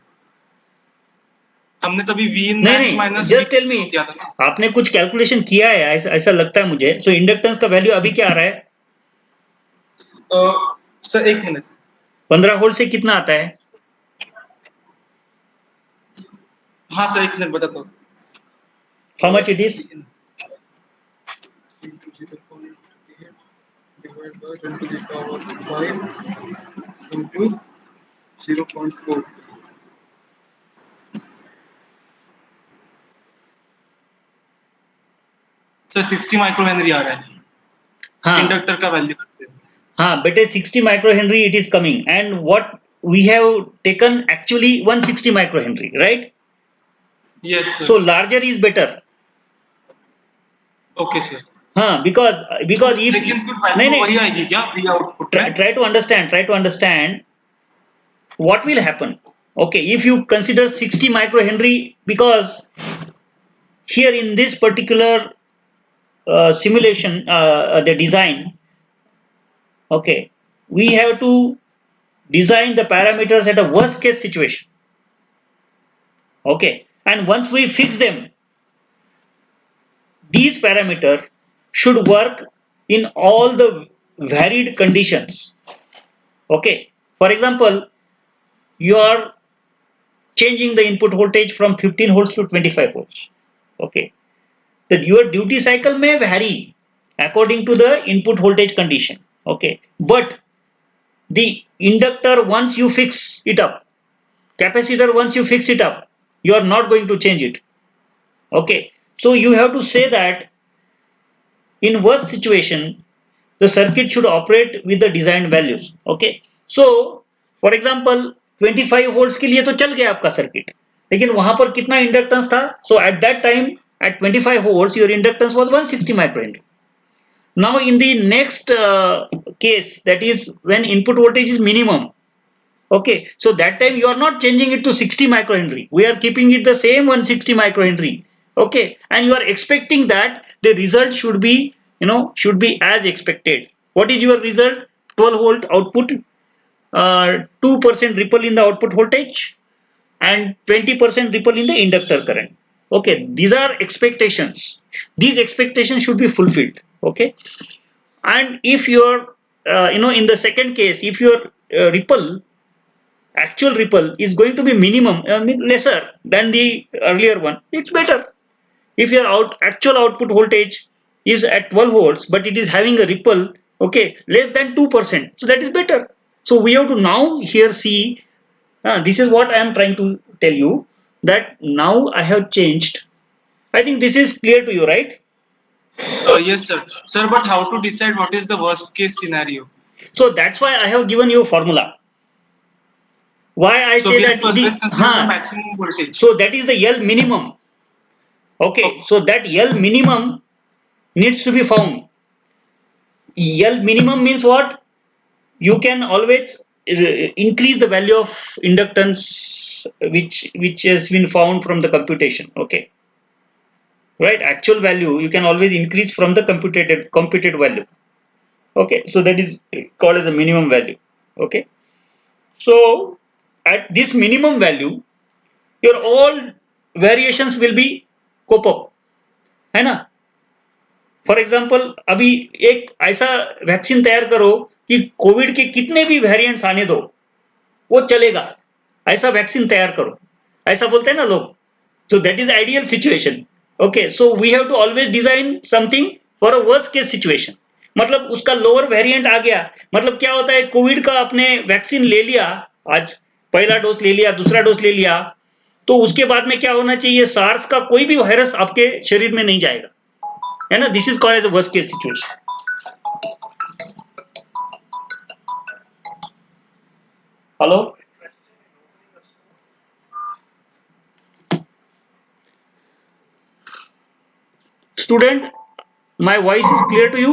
हमने तभी वी मैक्स नहीं, माइनस जस्ट टेल मी, किया था ना। आपने कुछ कैलकुलेशन किया है, ऐसा लगता है मुझे। सो इंडक्टेंस का वैल्यू अभी क्या आ रहा है? सर एक मिनट, 15 वोल्ट से कितना आता है? हाँ सर एक मिनट बताता हूँ। How much it is? 0.4 sir 60 micro henry आ रहा है हाँ इंडक्टर का वैल्यू। हाँ बेटे, 60 micro henry it is coming, and what we have taken actually 160 micro henry, right? Yes sir. So larger is better. Okay sir. हाँ, because if लेकिन फिर वैल्यू वही आएगी क्या वी आउटपुट में? try to understand what will happen. Okay, if you consider 60 microhenry, because here in this particular simulation, the design, okay, we have to design the parameters at a worst case situation, okay, and once we fix them, these parameters should work in all the varied conditions, okay. For example, you are changing the input voltage from 15 volts to 25 volts, okay, that your duty cycle may vary according to the input voltage condition, Okay, but the inductor, once you fix it up, capacitor, once you fix it up, you are not going to change it. Okay, so you have to say that in worst situation, the circuit should operate with the designed values. Okay, so for example 25 volts के लिए तो चल गया आपका circuit, लेकिन वहां पर कितना इंडक्टेंस था? So at that time, at 25 volts, your inductance was 160 microhenry. Now in the next case, that is when input voltage is minimum. Okay, so that time you are not changing it to 60 microhenry. We are keeping it the same 160 microhenry. Okay, and you are expecting that the result should be, should be as expected. What is your result? 12 volt output, 2% ripple in the output voltage, and 20% ripple in the inductor current. Okay, these are expectations. These expectations should be fulfilled. Okay, and if your, in the second case, if your actual ripple is going to be minimum, lesser than the earlier one, it's better. If your actual output voltage is at 12 volts, but it is having a ripple, okay, less than 2%, so that is better. So we have to now here see, this is what I am trying to tell you, that now I have changed. I think this is clear to you, right? Yes, sir. Sir, but how to decide what is the worst case scenario? So that's why I have given you a formula. Why I So say we have that to always consider the maximum voltage. so that is the L minimum. Okay, so that L minimum needs to be found. L minimum means what? You can always increase the value of inductance which has been found from the computation. Okay, right? Actual value you can always increase from the computed value. Okay, so that is called as a minimum value. Okay, so at this minimum value, your all variations will be cope up, है ना? For example अभी एक ऐसा vaccine तैयार करो कि Covid के कितने भी वेरिएंट्स आने दो, वो चलेगा, ऐसा वैक्सीन तैयार करो, ऐसा बोलते हैं ना लोग. So that is ideal situation. Okay, so we have to always design something for a worst case situation. मतलब उसका लोअर वेरिएंट आ गया, मतलब क्या होता है, कोविड का आपने वैक्सीन ले लिया, आज पहला डोज ले लिया, दूसरा डोज ले लिया, तो उसके बाद में क्या होना चाहिए, सार्स का कोई भी वायरस आपके शरीर में नहीं जाएगा, है ना? This is called as a worst case situation. Hello student, my voice is clear to you?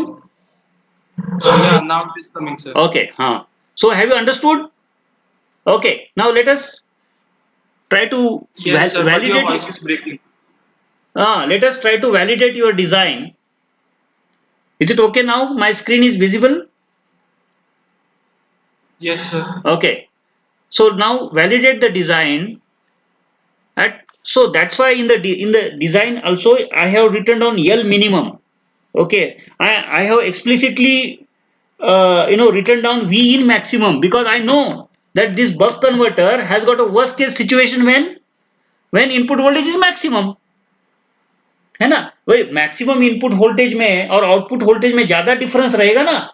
Yeah, now it is coming, sir. Okay, so have you understood? Okay, now let us try to Yes, sir, but your validate voice is breaking. let us try to validate your design. Is it okay now? My screen is visible? Yes, sir. Okay, so now validate the design. So that's why in the design also I have written down L minimum. Okay, I have explicitly written down V in maximum, because I know that this buck converter has got a worst case situation when input voltage is maximum, है ना? वही maximum input voltage में और output voltage में ज्यादा difference रहेगा ना,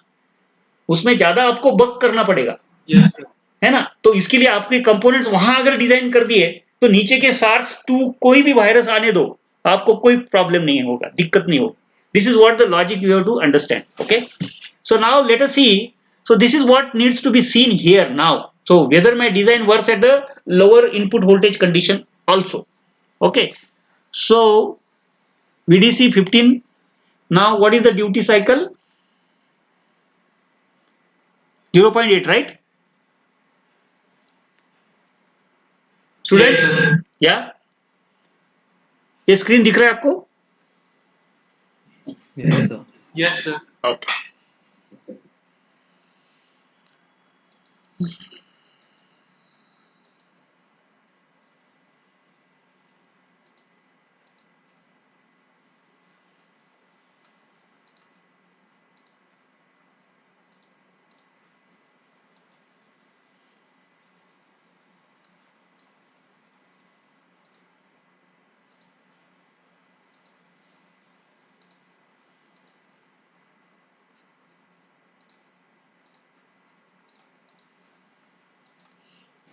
उसमें ज्यादा आपको बक करना पड़ेगा. Yes, sir. है ना? तो इसके लिए आपके कंपोनेंट्स वहां अगर डिजाइन कर दिए तो नीचे के सार्स 2 कोई भी वायरस आने दो, आपको कोई प्रॉब्लम नहीं होगा, दिक्कत नहीं होगी. This is what the logic you have to understand. Okay, so now let us see. So this is what needs to be seen here now. So whether my design works at the lower input voltage condition also. Okay, so VDC 15. Now what is the duty cycle? 0.8, right? Students? Yes, sir. Yeah, ये screen दिख रहा है आपको? Yes, sir. Yes, sir. Okay.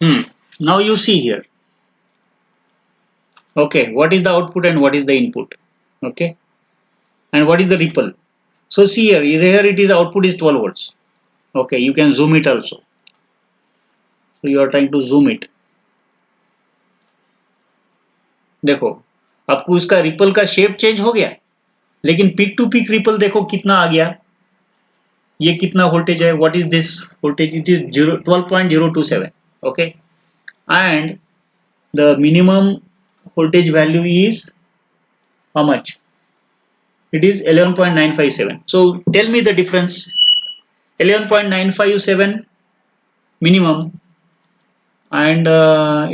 Now you see here. Okay, what is the output and what is the input? Okay, and what is the ripple? So see here, here it is output is 12 volts. Okay, you can zoom it also. So you are trying to zoom it. देखो आपको इसका ripple का shape change हो गया, लेकिन peak to peak ripple देखो कितना आ गया. ये कितना वोल्टेज है? What is this voltage? It is 12.027. Okay, and the minimum voltage value is how much? It is 11.957. So tell me the difference. 11.957 minimum, and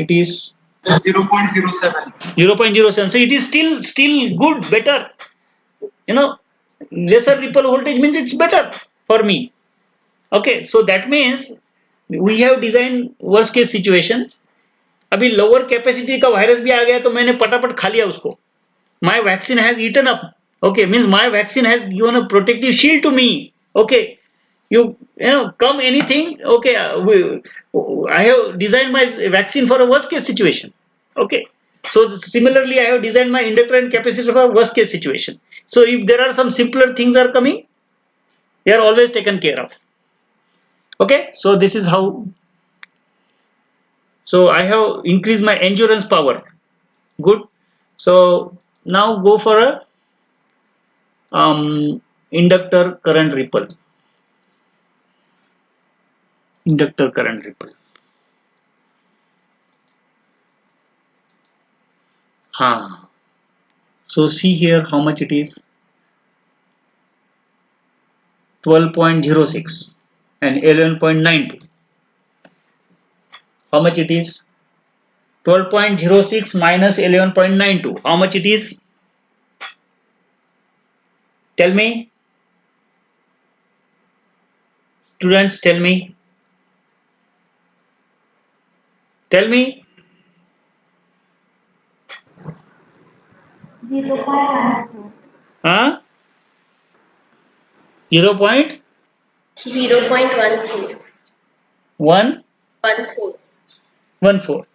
it is 0.07. 0.07. So it is still good, better. You know, lesser ripple voltage means it's better for me. Okay, so that means we have designed worst case situation. अभी lower capacity का virus भी आ गया तो मैंने पटापट खा लिया उसको. My vaccine has eaten up. Okay, means my vaccine has given a protective shield to me. Okay, you know, come anything. Okay, I have designed my vaccine for a worst case situation. Okay, so similarly I have designed my inductor and capacitor for a worst case situation. So if there are some simpler things are coming, they are always taken care of. Okay, so this is how. So I have increased my endurance power. Good. So now go for a inductor current ripple. Inductor current ripple. So see here how much it is. 12.06 and 11.92. How much it is? 12.06 minus 11.92. How much it is? Tell me. Students, tell me. Tell me. 0.14. Huh? 0.14. 0.14. 14.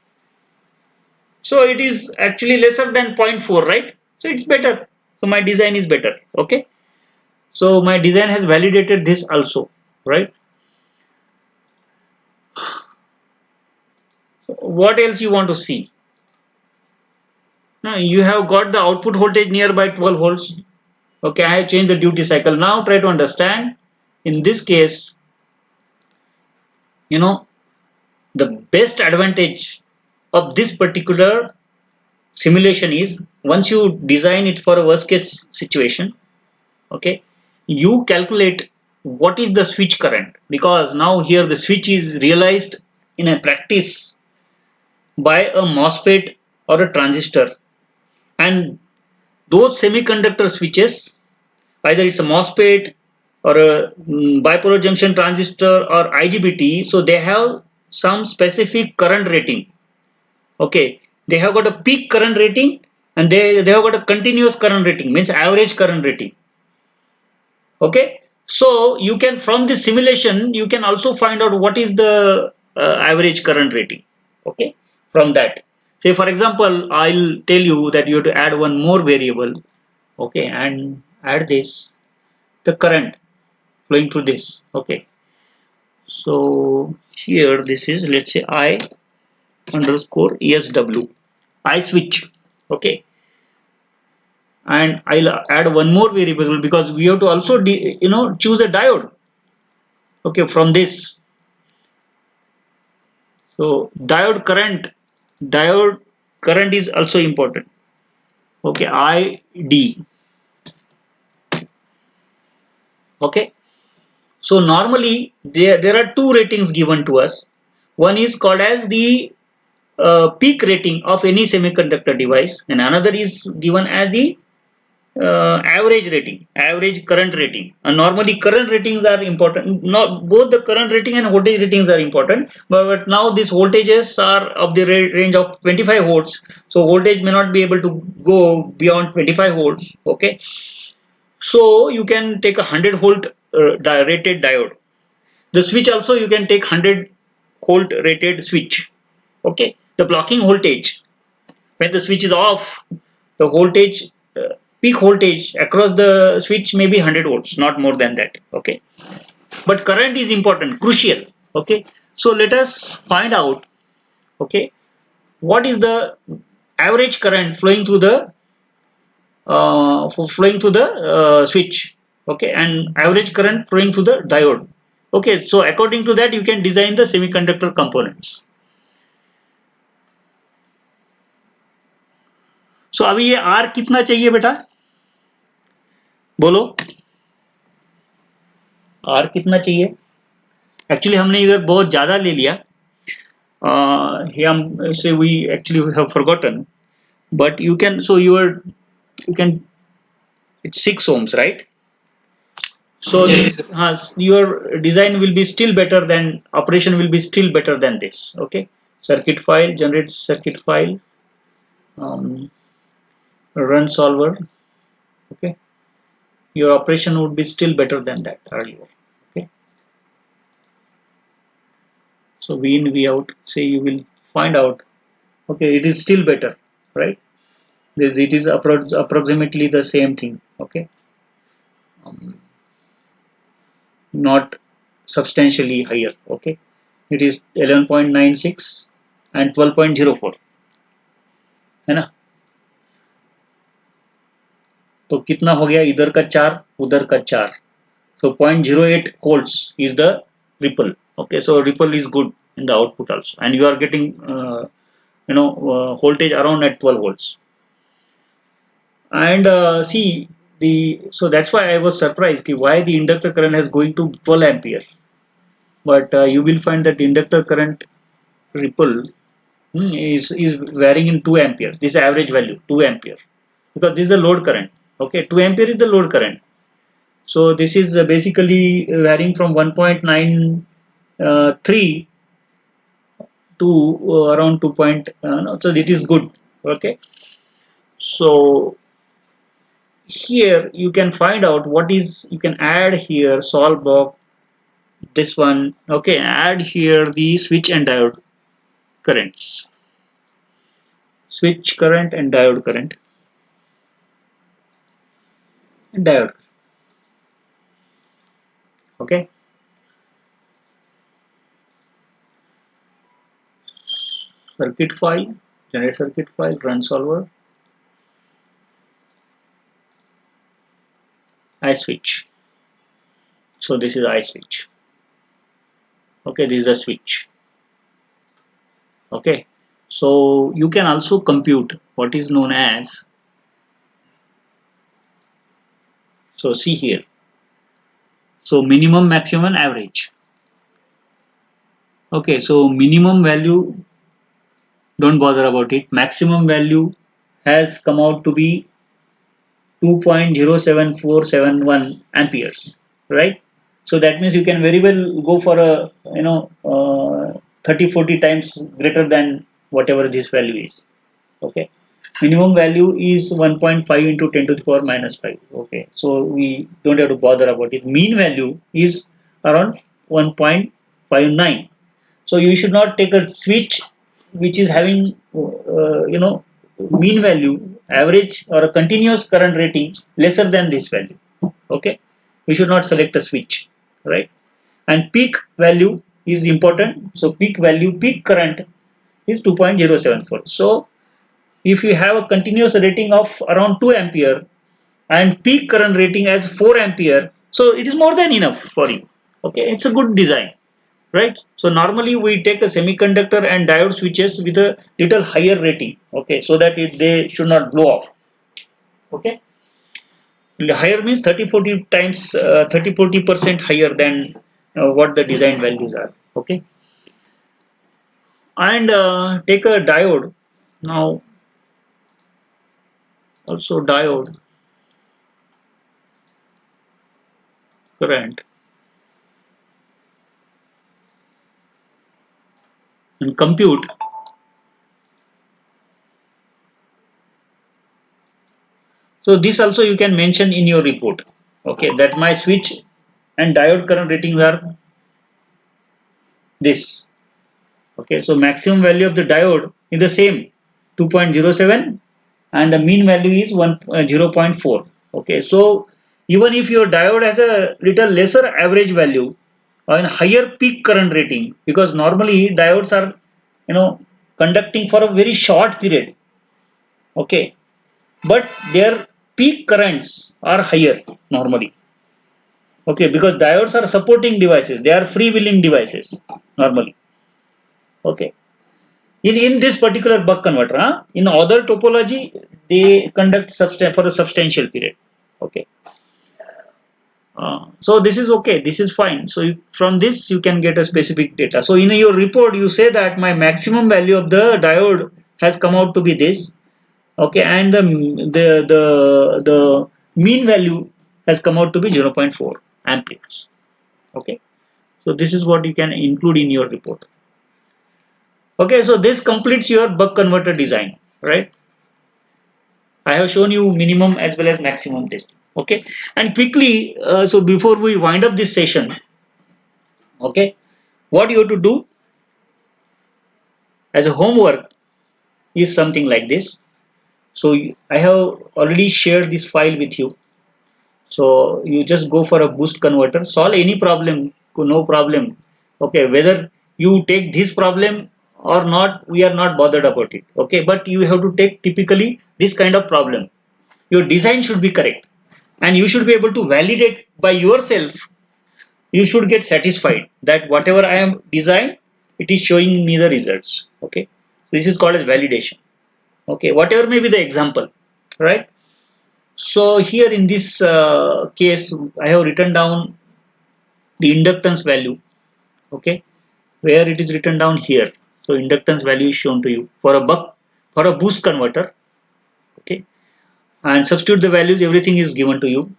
So it is actually lesser than 0.4, right? So it's better. So my design is better. Okay. So my design has validated this also, right? So what else you want to see? Now you have got the output voltage nearby 12 volts. Okay, I have changed the duty cycle. Now try to understand. In this case, you know, the best advantage of this particular simulation is once you design it for a worst case situation, okay, you calculate what is the switch current, because now here the switch is realized in a practice by a MOSFET or a transistor, and those semiconductor switches, either it's a MOSFET or a bipolar junction transistor or IGBT, so they have some specific current rating. Okay, they have got a peak current rating and they have got a continuous current rating, means average current rating. Okay, so you can, from this simulation you can also find out what is the average current rating. Okay, from that, say for example, I'll tell you that you have to add one more variable. Okay, and add this, the current flowing through this. Okay, so here this is, let's say I underscore ESW, I switch. Okay, and I'll add one more variable because we have to also choose a diode. Okay, from this, so diode current is also important. Okay, ID. Okay, so normally there are two ratings given to us. One is called as the peak rating of any semiconductor device, and another is given as the average rating, average current rating. And normally current ratings are important. Not both the current rating and voltage ratings are important, but now these voltages are of the range of 25 volts, so voltage may not be able to go beyond 25 volts. Okay, so you can take a 100 volt rated diode. The switch also you can take 100 volt rated switch. Okay, the blocking voltage, when the switch is off, the voltage, peak voltage across the switch may be 100 volts, not more than that. Okay, but current is important, crucial. Okay, so let us find out, okay, what is the average current flowing through the switch, okay, and average current flowing through the diode. Okay, so according to that you can design the semiconductor components. So अभी ये R कितना चाहिए बेटा, बोलो R कितना चाहिए? Actually हमने इधर बहुत ज्यादा ले लिया, हम से we actually have forgotten, but you can, so you can, it's 6 ohms, right? So Yes, sir. your design will be still better than, operation will be still better than this. Okay, circuit file, generate circuit file, run solver. Okay, your operation would be still better than that earlier. Okay, so V in V out, say you will find out, okay, it is still better, right? It is approximately the same thing. Okay, not substantially higher. Okay, it is 11.96 and 12.04, है ना? तो कितना हो गया, इधर का 4 उधर का 4, so 0.08 volts is the ripple. Okay, so ripple is good in the output also, and you are getting voltage around at 12 volts. And see, so that's why I was surprised why the inductor current is going to 12 ampere, but you will find that the inductor current ripple is varying in 2 ampere. This average value 2 ampere, because this is the load current. Okay, 2 ampere is the load current. So this is basically varying from 1.93 to around 2. So it is good. Okay, so here you can find out what is, you can add here solve box, this one. Okay, add here the switch and diode currents, switch current and diode current, and diode. Okay, circuit file, generate circuit file, run solver, I switch. So this is I switch. Okay, this is a switch. Okay, so you can also compute what is known as, so see here, so minimum, maximum, average. Okay, so minimum value, don't bother about it. Maximum value has come out to be 2.07471 amperes, right? So that means you can very well go for a 30-40 times greater than whatever this value is. Okay, minimum value is 1.5 into 10 to the power minus 5. Okay, so we don't have to bother about it. Mean value is around 1.59. So you should not take a switch which is having mean value, average, or a continuous current rating lesser than this value. Okay, we should not select a switch, right? And peak value is important. So peak value, peak current is 2.074. So if you have a continuous rating of around 2 ampere and peak current rating as 4 ampere, so it is more than enough for you. Okay, it's a good design, right? So normally we take a semiconductor and diode switches with a little higher rating. Okay, so that they should not blow off. Okay, higher means 30-40 times, 30-40% higher than what the design values are. Okay, and take a diode now. Also diode current and compute. So this also you can mention in your report. Okay, that my switch and diode current ratings are this. Okay, so maximum value of the diode is the same, 2.07, and the mean value is 0.4. Okay, so even if your diode has a little lesser average value or a higher peak current rating, because normally diodes are, conducting for a very short period. Okay, but their peak currents are higher normally. Okay, because diodes are supporting devices, they are freewheeling devices normally. Okay, in this particular buck converter, in other topology they conduct for a substantial period. Okay, so this is okay, this is fine. So from this you can get a specific data. So in your report you say that my maximum value of the diode has come out to be this. Okay, and the mean value has come out to be 0.4 amperes. Okay, so this is what you can include in your report. Okay, so this completes your buck converter design, right? I have shown you minimum as well as maximum testing. Okay, and quickly, so before we wind up this session, okay, what you have to do as a homework is something like this. So I have already shared this file with you. So you just go for a boost converter, solve any problem, no problem. Okay, whether you take this problem or not, we are not bothered about it. Okay, but you have to take typically this kind of problem. Your design should be correct, and you should be able to validate by yourself. You should get satisfied that whatever I am designed, it is showing me the results. Okay, this is called as validation. Okay, whatever may be the example, right? So here in this case, I have written down the inductance value. Okay, where it is written down here. So inductance value is shown to you for a boost converter. Okay, and substitute the values. Everything is given to you.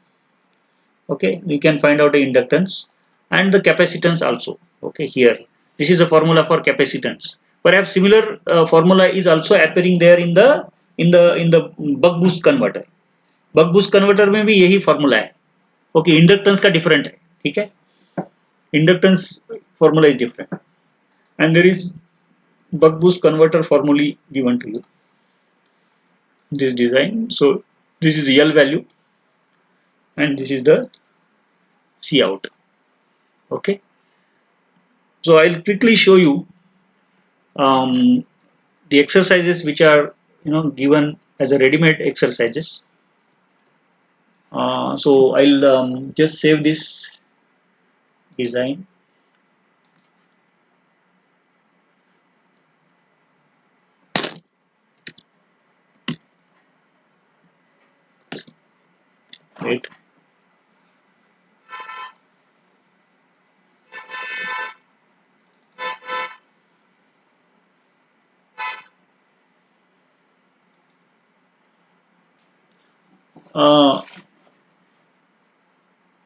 Okay, you can find out the inductance and the capacitance also. Okay, here this is a formula for capacitance. Perhaps similar formula is also appearing there in the buck boost converter. Buck boost converter में भी यही formula है. Okay, inductance का different है. ठीक है, inductance formula is different and there is buck boost converter formula given to you this design. So this is L value and this is the C out. Okay, so I'll quickly show you the exercises which are given as a ready-made exercises. So I'll just save this design. Wait.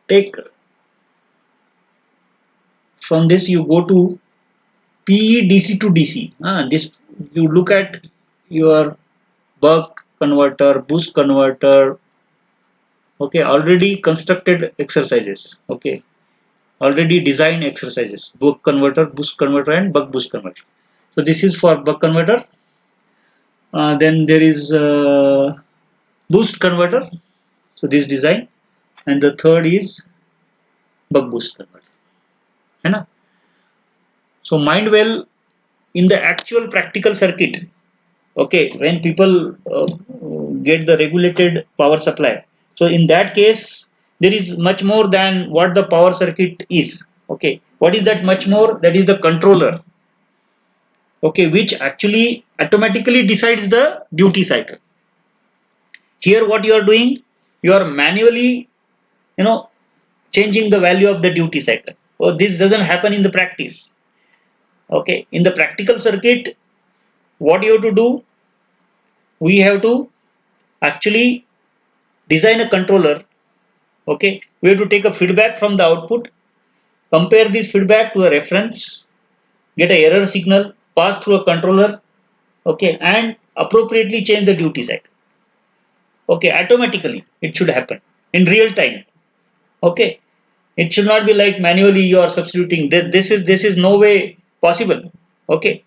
Take from this you go to PE DC to DC. This you look at your buck converter, boost converter. Okay, already constructed exercises. Okay, already designed exercises. Buck converter, boost converter, and buck boost converter. So this is for buck converter. Then there is boost converter. So this design, and the third is buck boost converter. है ना? So mind well in the actual practical circuit. Okay, when people get the regulated power supply. So in that case, there is much more than what the power circuit is. Okay, what is that much more? That is the controller. Okay, which actually automatically decides the duty cycle. Here what you are doing, you are manually, changing the value of the duty cycle. Oh, this doesn't happen in the practice. Okay, in the practical circuit, what you have to do, we have to actually design a controller. Okay, we have to take a feedback from the output, compare this feedback to a reference, get an error signal, pass through a controller, okay, and appropriately change the duty cycle. Okay, automatically it should happen in real time. Okay, it should not be like manually you are substituting. This is no way possible. Okay,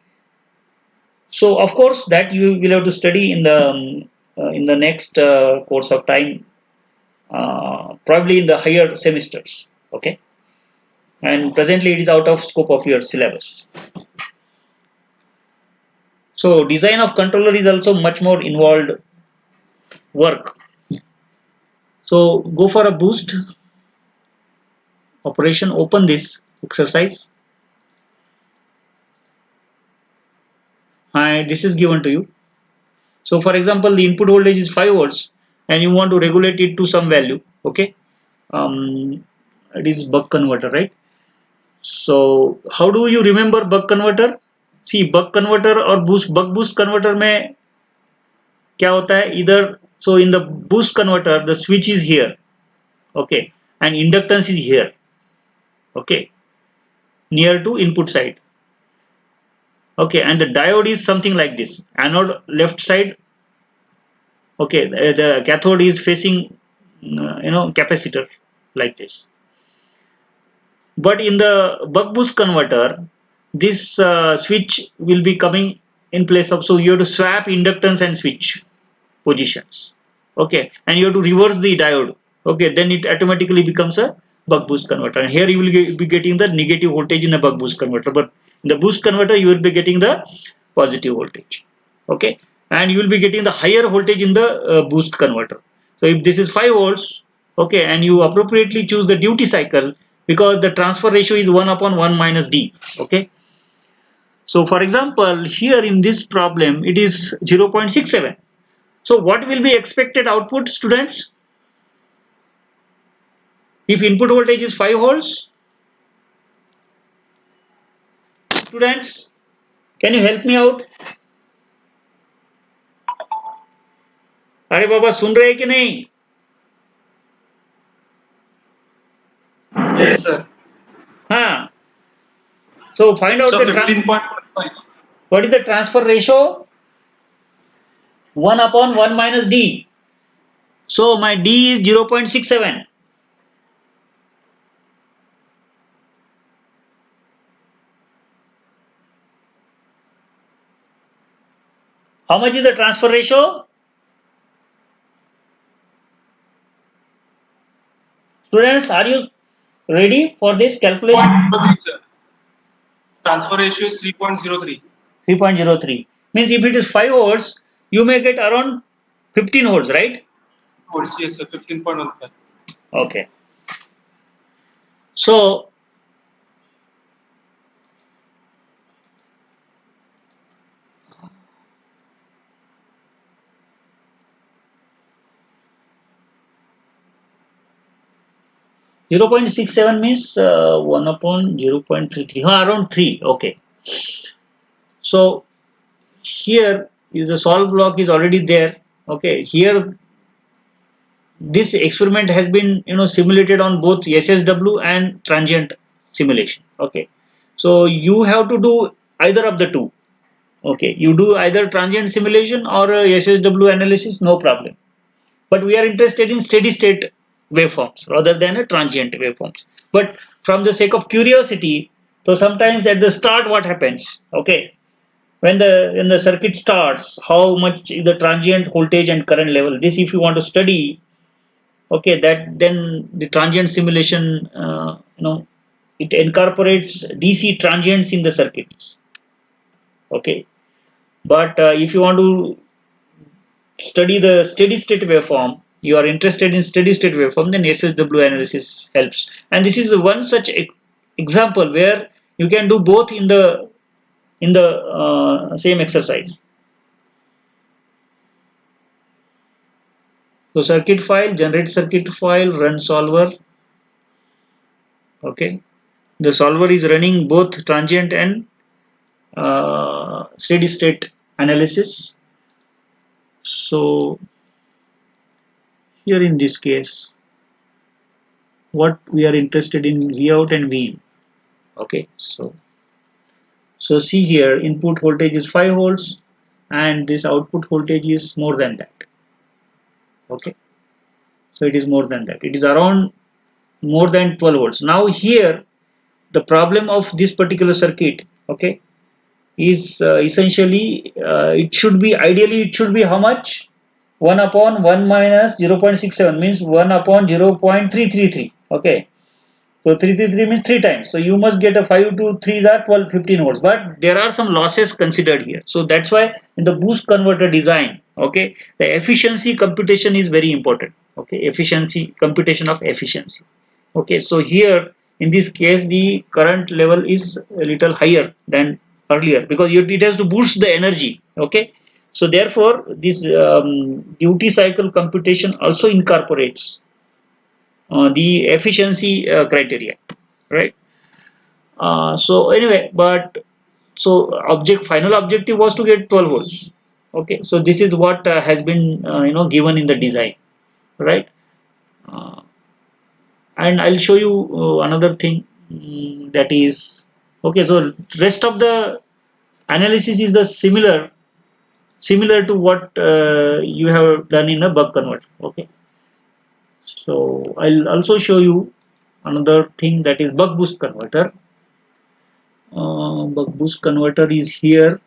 so of course that you will have to study in the next course of time, probably in the higher semesters. Okay, and presently it is out of scope of your syllabus. So design of controller is also much more involved work. So go for a boost operation, open this exercise, and this is given to you. So for example, the input voltage is 5 volts and you want to regulate it to some value. Okay, it is buck converter, right? So how do you remember buck converter? See, buck converter or buck boost converter में क्या होता है? Either, so in the boost converter the switch is here, okay, and inductance is here, okay, near to input side, okay, and the diode is something like this, anode left side, okay, the cathode is facing capacitor like this. But in the buck boost converter, this switch will be coming in place of, so you have to swap inductance and switch positions, okay, and you have to reverse the diode, okay, then it automatically becomes a buck boost converter, and here you will be getting the negative voltage in the buck boost converter, but in the boost converter you will be getting the positive voltage, okay, and you will be getting the higher voltage in the boost converter. So if this is 5 volts, okay, and you appropriately choose the duty cycle, because the transfer ratio is 1 upon 1 minus d, okay. So for example, here in this problem it is 0.67. So what will be expected output, students? If input voltage is 5 volts, students, can you help me out? अरे बाबा सुन रहे हैं कि नहीं? Yes, sir. हाँ. So find out So the 15.15. what is the transfer ratio? 1 upon 1 minus d. So my d is 0.67. How much is the transfer ratio? Students, are you ready for this calculation? 3.03, sir. Transfer ratio is 3.03. 3.03. Means if it is 5 volts, you may get around 15 volts, right? Volts, yes, sir. 15.15. Okay. So, zero point 0.67 means 1 upon 0.33, around 3, okay. So, here is the solve block is already there, okay. Here, this experiment has been, simulated on both SSW and transient simulation, okay. So, you have to do either of the two, okay. You do either transient simulation or SSW analysis, no problem. But we are interested in steady state waveforms rather than a transient waveforms. But from the sake of curiosity, so sometimes at the start what happens, okay, when the circuit starts, how much is the transient voltage and current level, this if you want to study, okay, that then the transient simulation, it incorporates DC transients in the circuits, okay. But if you want to study the steady state waveform, you are interested in steady state waveform, then SSW analysis helps. And this is one such example where you can do both in the same exercise. So circuit file, generate circuit file, run solver. Okay, the solver is running both transient and steady state analysis. So here in this case, what we are interested in, V out and V in. Okay, so see here, input voltage is 5 volts and this output voltage is more than that. Okay, so it is more than that, it is around more than 12 volts. Now here the problem of this particular circuit, okay, is essentially it should be ideally it should be how much 1 upon 1 minus 0.67 means 1 upon 0.333. Okay, so 333 means 3 times. So you must get a 5 to 3 are 12, 15 volts. But there are some losses considered here. So that's why in the boost converter design, okay, the efficiency computation is very important. Okay, efficiency computation of efficiency. Okay, so here in this case the current level is a little higher than earlier because it has to boost the energy. Okay, so therefore this duty cycle computation also incorporates the efficiency criteria, right? So anyway, but so final objective was to get 12 volts. Okay, so this is what has been given in the design, right? Uh, and I'll show you another thing, that is okay. So rest of the analysis is the similar to what you have done in a buck converter. Okay, so I'll also show you another thing, that is buck boost converter. Buck boost converter is here.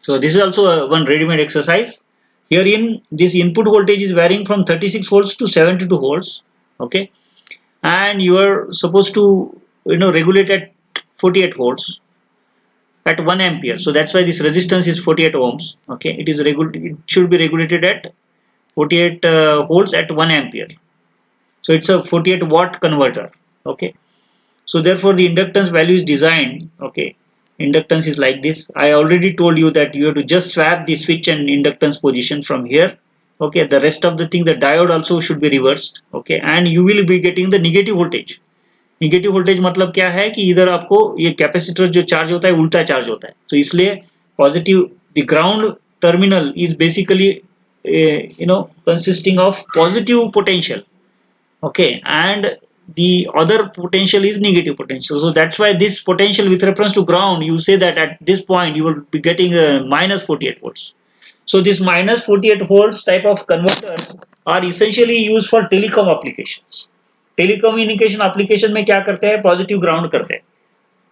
So this is also one ready-made exercise. Herein this input voltage is varying from 36 volts to 72 volts. Okay, and you are supposed to regulate at 48 volts at 1 ampere. So that's why this resistance is 48 ohms. Okay, it should be regulated at 48 volts at 1 ampere. So it's a 48 watt converter. Okay, so therefore the inductance value is designed. Okay, inductance is like this. I already told you that you have to just swap the switch and inductance position from here. Okay, the rest of the thing, the diode also should be reversed. Okay, and you will be getting the negative voltage. Negative voltage मतलब क्या है कि इधर आपको ये capacitor जो charge होता है उल्टा चार्ज होता है, तो इसलिए positive the ground terminal is basically consisting of positive potential. Okay, and the other potential is negative potential. So that's why this potential with reference to ground, you say that at this point you will be getting minus 48 volts. So this minus 48 volts type of converters are essentially used for telecom applications. Telecommunication application में क्या करते हैं, positive ground करते हैं.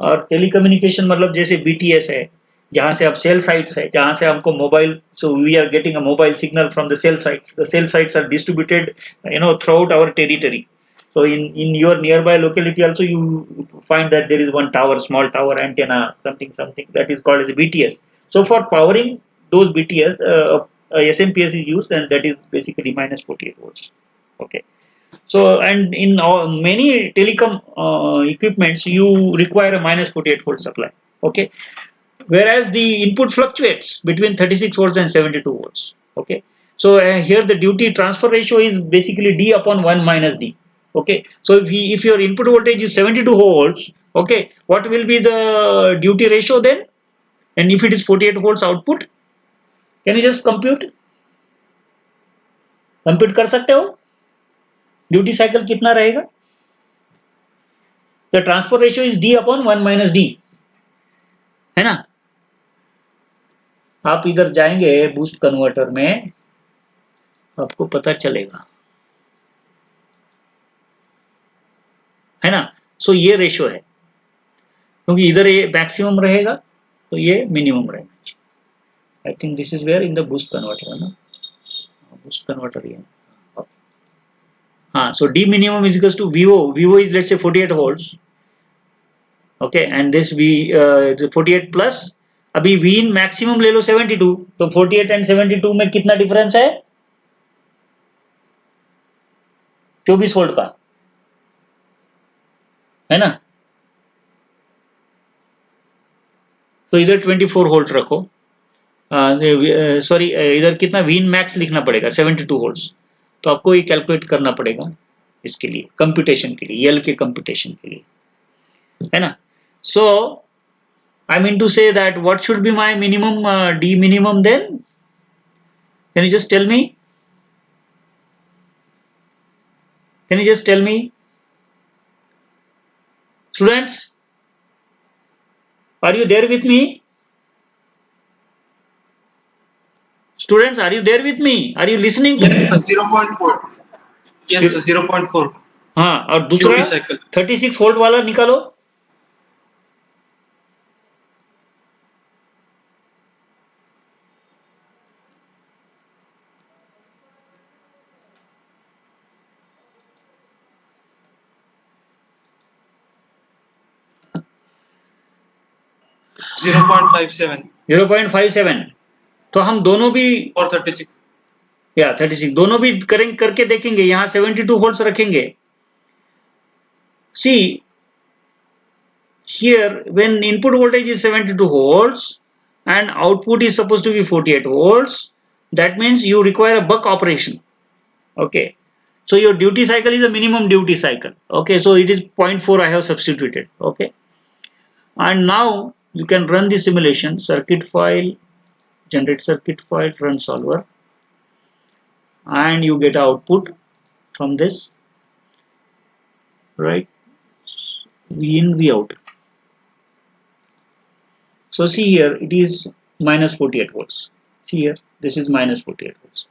और telecommunication मतलब जैसे BTS है, जहां से आप सेल साइट्स है, जहां से हमको mobile, so we are getting a mobile signal from the cell sites. The cell sites are distributed throughout our territory. So in your nearby locality also you find that there is one tower, small tower antenna, something that is called as BTS. So for powering those BTS, SMPS is used, and that is basically minus 48 volts. Okay. So and in many telecom equipments you require a minus 48 volt supply. Okay, whereas the input fluctuates between 36 volts and 72 volts. Okay, so here the duty transfer ratio is basically D upon 1 minus D. Okay, so if your input voltage is 72 volts, okay, what will be the duty ratio then? And if it is 48 volts output, can you just compute कर सकते हो duty cycle कितना रहेगा? The transfer ratio is D upon 1 minus D, है ना? आप इधर जाएंगे बूस्ट कन्वर्टर में, आपको पता चलेगा, है ना? सो ये रेशियो है, क्योंकि इधर ये मैक्सिमम रहेगा तो ये मिनिमम रहेगा. I think this is where in the boost converter, है ना? बूस्ट कन्वर्टर ये, हाँ. So D minimum is equals to VO is let's say 48 volts. Okay, and this 48 plus, अभी V in maximum ले लो 72, तो 48 and 72 में कितना डिफरेंस है? 24 वोल्ट का, है ना? तो इधर 24 वोल्ट रखो, सॉरी इधर कितना V in max लिखना पड़ेगा 72 वोल्ट्स. तो आपको ये कैलकुलेट करना पड़ेगा इसके लिए, कंप्यूटेशन के लिए, यल के कंप्यूटेशन के लिए, है ना? So I mean to say that what should be my minimum D minimum then? Can you just tell me? Can you just tell me students? Are you there with me? Students, are you there with me? Are you listening to me? 0.4. Yes, 0.4. हाँ, और दूसरा duty cycle 36 volt वाला निकालो। Zero point 0.57। तो हम दोनों भी और 36 या 36 दोनों भी करेंगे, करके देखेंगे। यहाँ 72 वोल्ट्स रखेंगे। सी here when input voltage is 72 volts and output is supposed to be 48 volts, that means you require a buck operation. Okay, so your duty cycle is a minimum duty cycle. Okay, so it is 0.4 I have substituted. Okay, and now you can run the simulation. Circuit file, generate circuit file, run solver, and you get output from this, right? V in, V out. So see here, it is minus 48 volts. See here, this is minus 48 volts.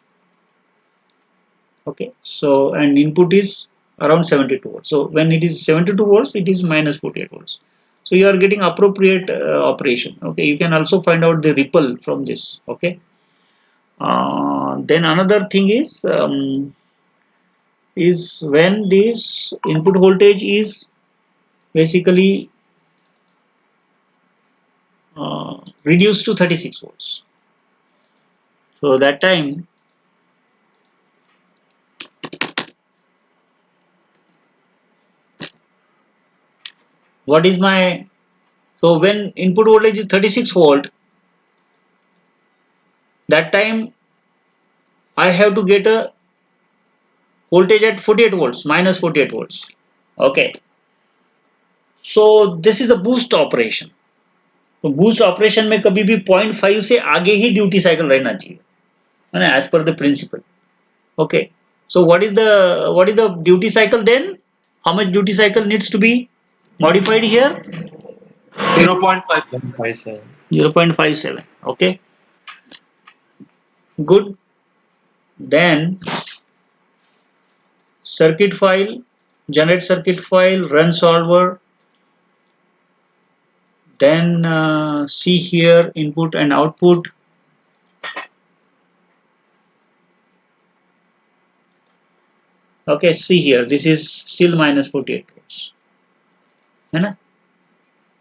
Okay, so and input is around 72 volts. So when it is 72 volts, it is minus 48 volts. So you are getting appropriate operation. Okay, you can also find out the ripple from this. Okay, then another thing is when this input voltage is basically reduced to 36 volts. So that time what is my, so when input voltage is 36 volt, that time I have to get a voltage at 48 volts, minus 48 volts. Okay, so this is a boost operation. तो boost operation में कभी भी 0.5 से आगे ही duty cycle रहना चाहिए, है ना, as per the principle. Okay, so what is the duty cycle then? How much duty cycle needs to be modified here? 0.57. 0.57. Okay, good. Then circuit file, generate circuit file, run solver. Then see here input and output. Okay, see here, this is still minus 48 volts, है ना,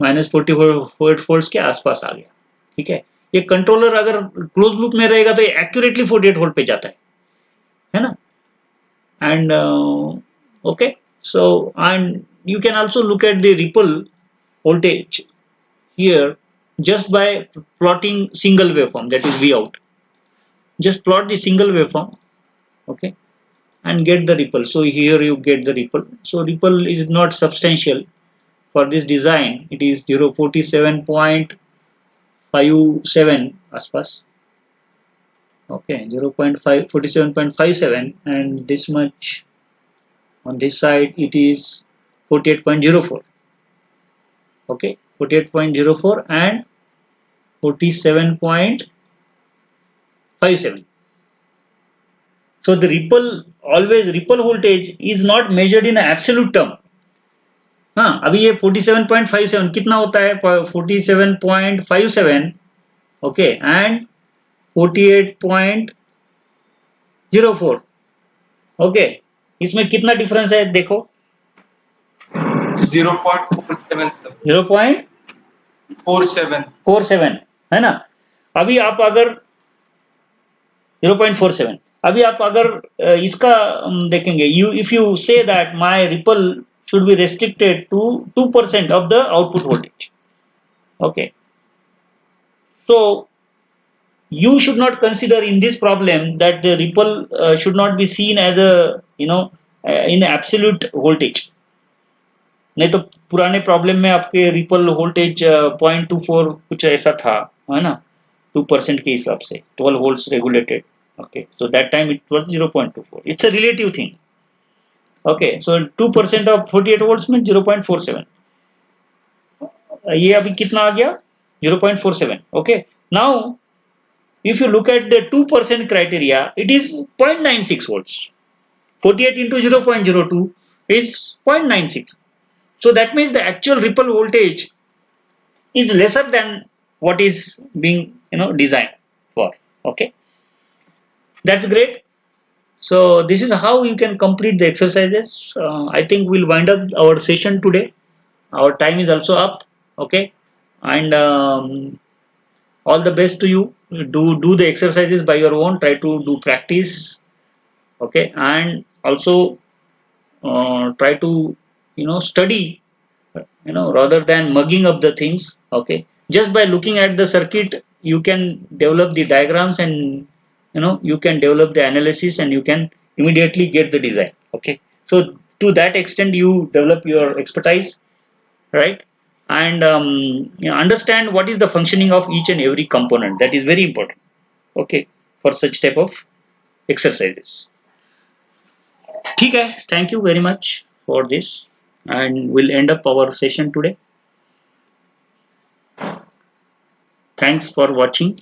minus 48 volts के आसपास आ गया. ठीक है, ये controller अगर close loop में रहेगा तो ये एक्यूरेटली 48 वोल्ट पे जाता है ना. And okay, so and you can also look at the ripple voltage here just by plotting single waveform, that is V out. Just plot the single waveform, okay, and get the ripple. So here you get the ripple. So ripple is not substantial for this design. It is 0.4757 aspas. Okay, 0.4757, and this much on this side it is 48.04. Okay, 48.04 and 47.57. So the ripple voltage is not measured in absolute term. हाँ, अभी ये 47.57 कितना होता है? 47.57, okay, and 48.04. okay, इसमें कितना difference है देखो? 0.47 है ना. अभी आप अगर 0.47, अभी आप अगर इसका देखेंगे, if you say that my ripple should be restricted to 2% of the output voltage. Okay, so you should not consider in this problem that the ripple should not be seen as a in absolute voltage. नहीं तो पुराने problem में आपके ripple voltage 0.24 कुछ ऐसा था, है ना, 2% के हिसाब से 12 volts regulated. Okay, so that time it was 0.24. It's a relative thing. Okay, so 2% of 48 volts means 0.47. ये अभी कितना आ गया? 0.47. Okay, now if you look at the 2% criteria, it is 0.96 volts. 48 into 0.02, is 0.96. So that means the actual ripple voltage is lesser than what is being designed for. Okay, that's great. So this is how you can complete the exercises. I think we'll wind up our session today. Our time is also up. Okay, and all the best to you. Do the exercises by your own. Try to do practice. Okay, and also try to study rather than mugging up the things. Okay, just by looking at the circuit you can develop the diagrams, and you can develop the analysis, and you can immediately get the design. Okay, so to that extent you develop your expertise, right? And understand what is the functioning of each and every component. That is very important. Okay, for such type of exercises. Okay, thank you very much for this, and we'll end up our session today. Thanks for watching.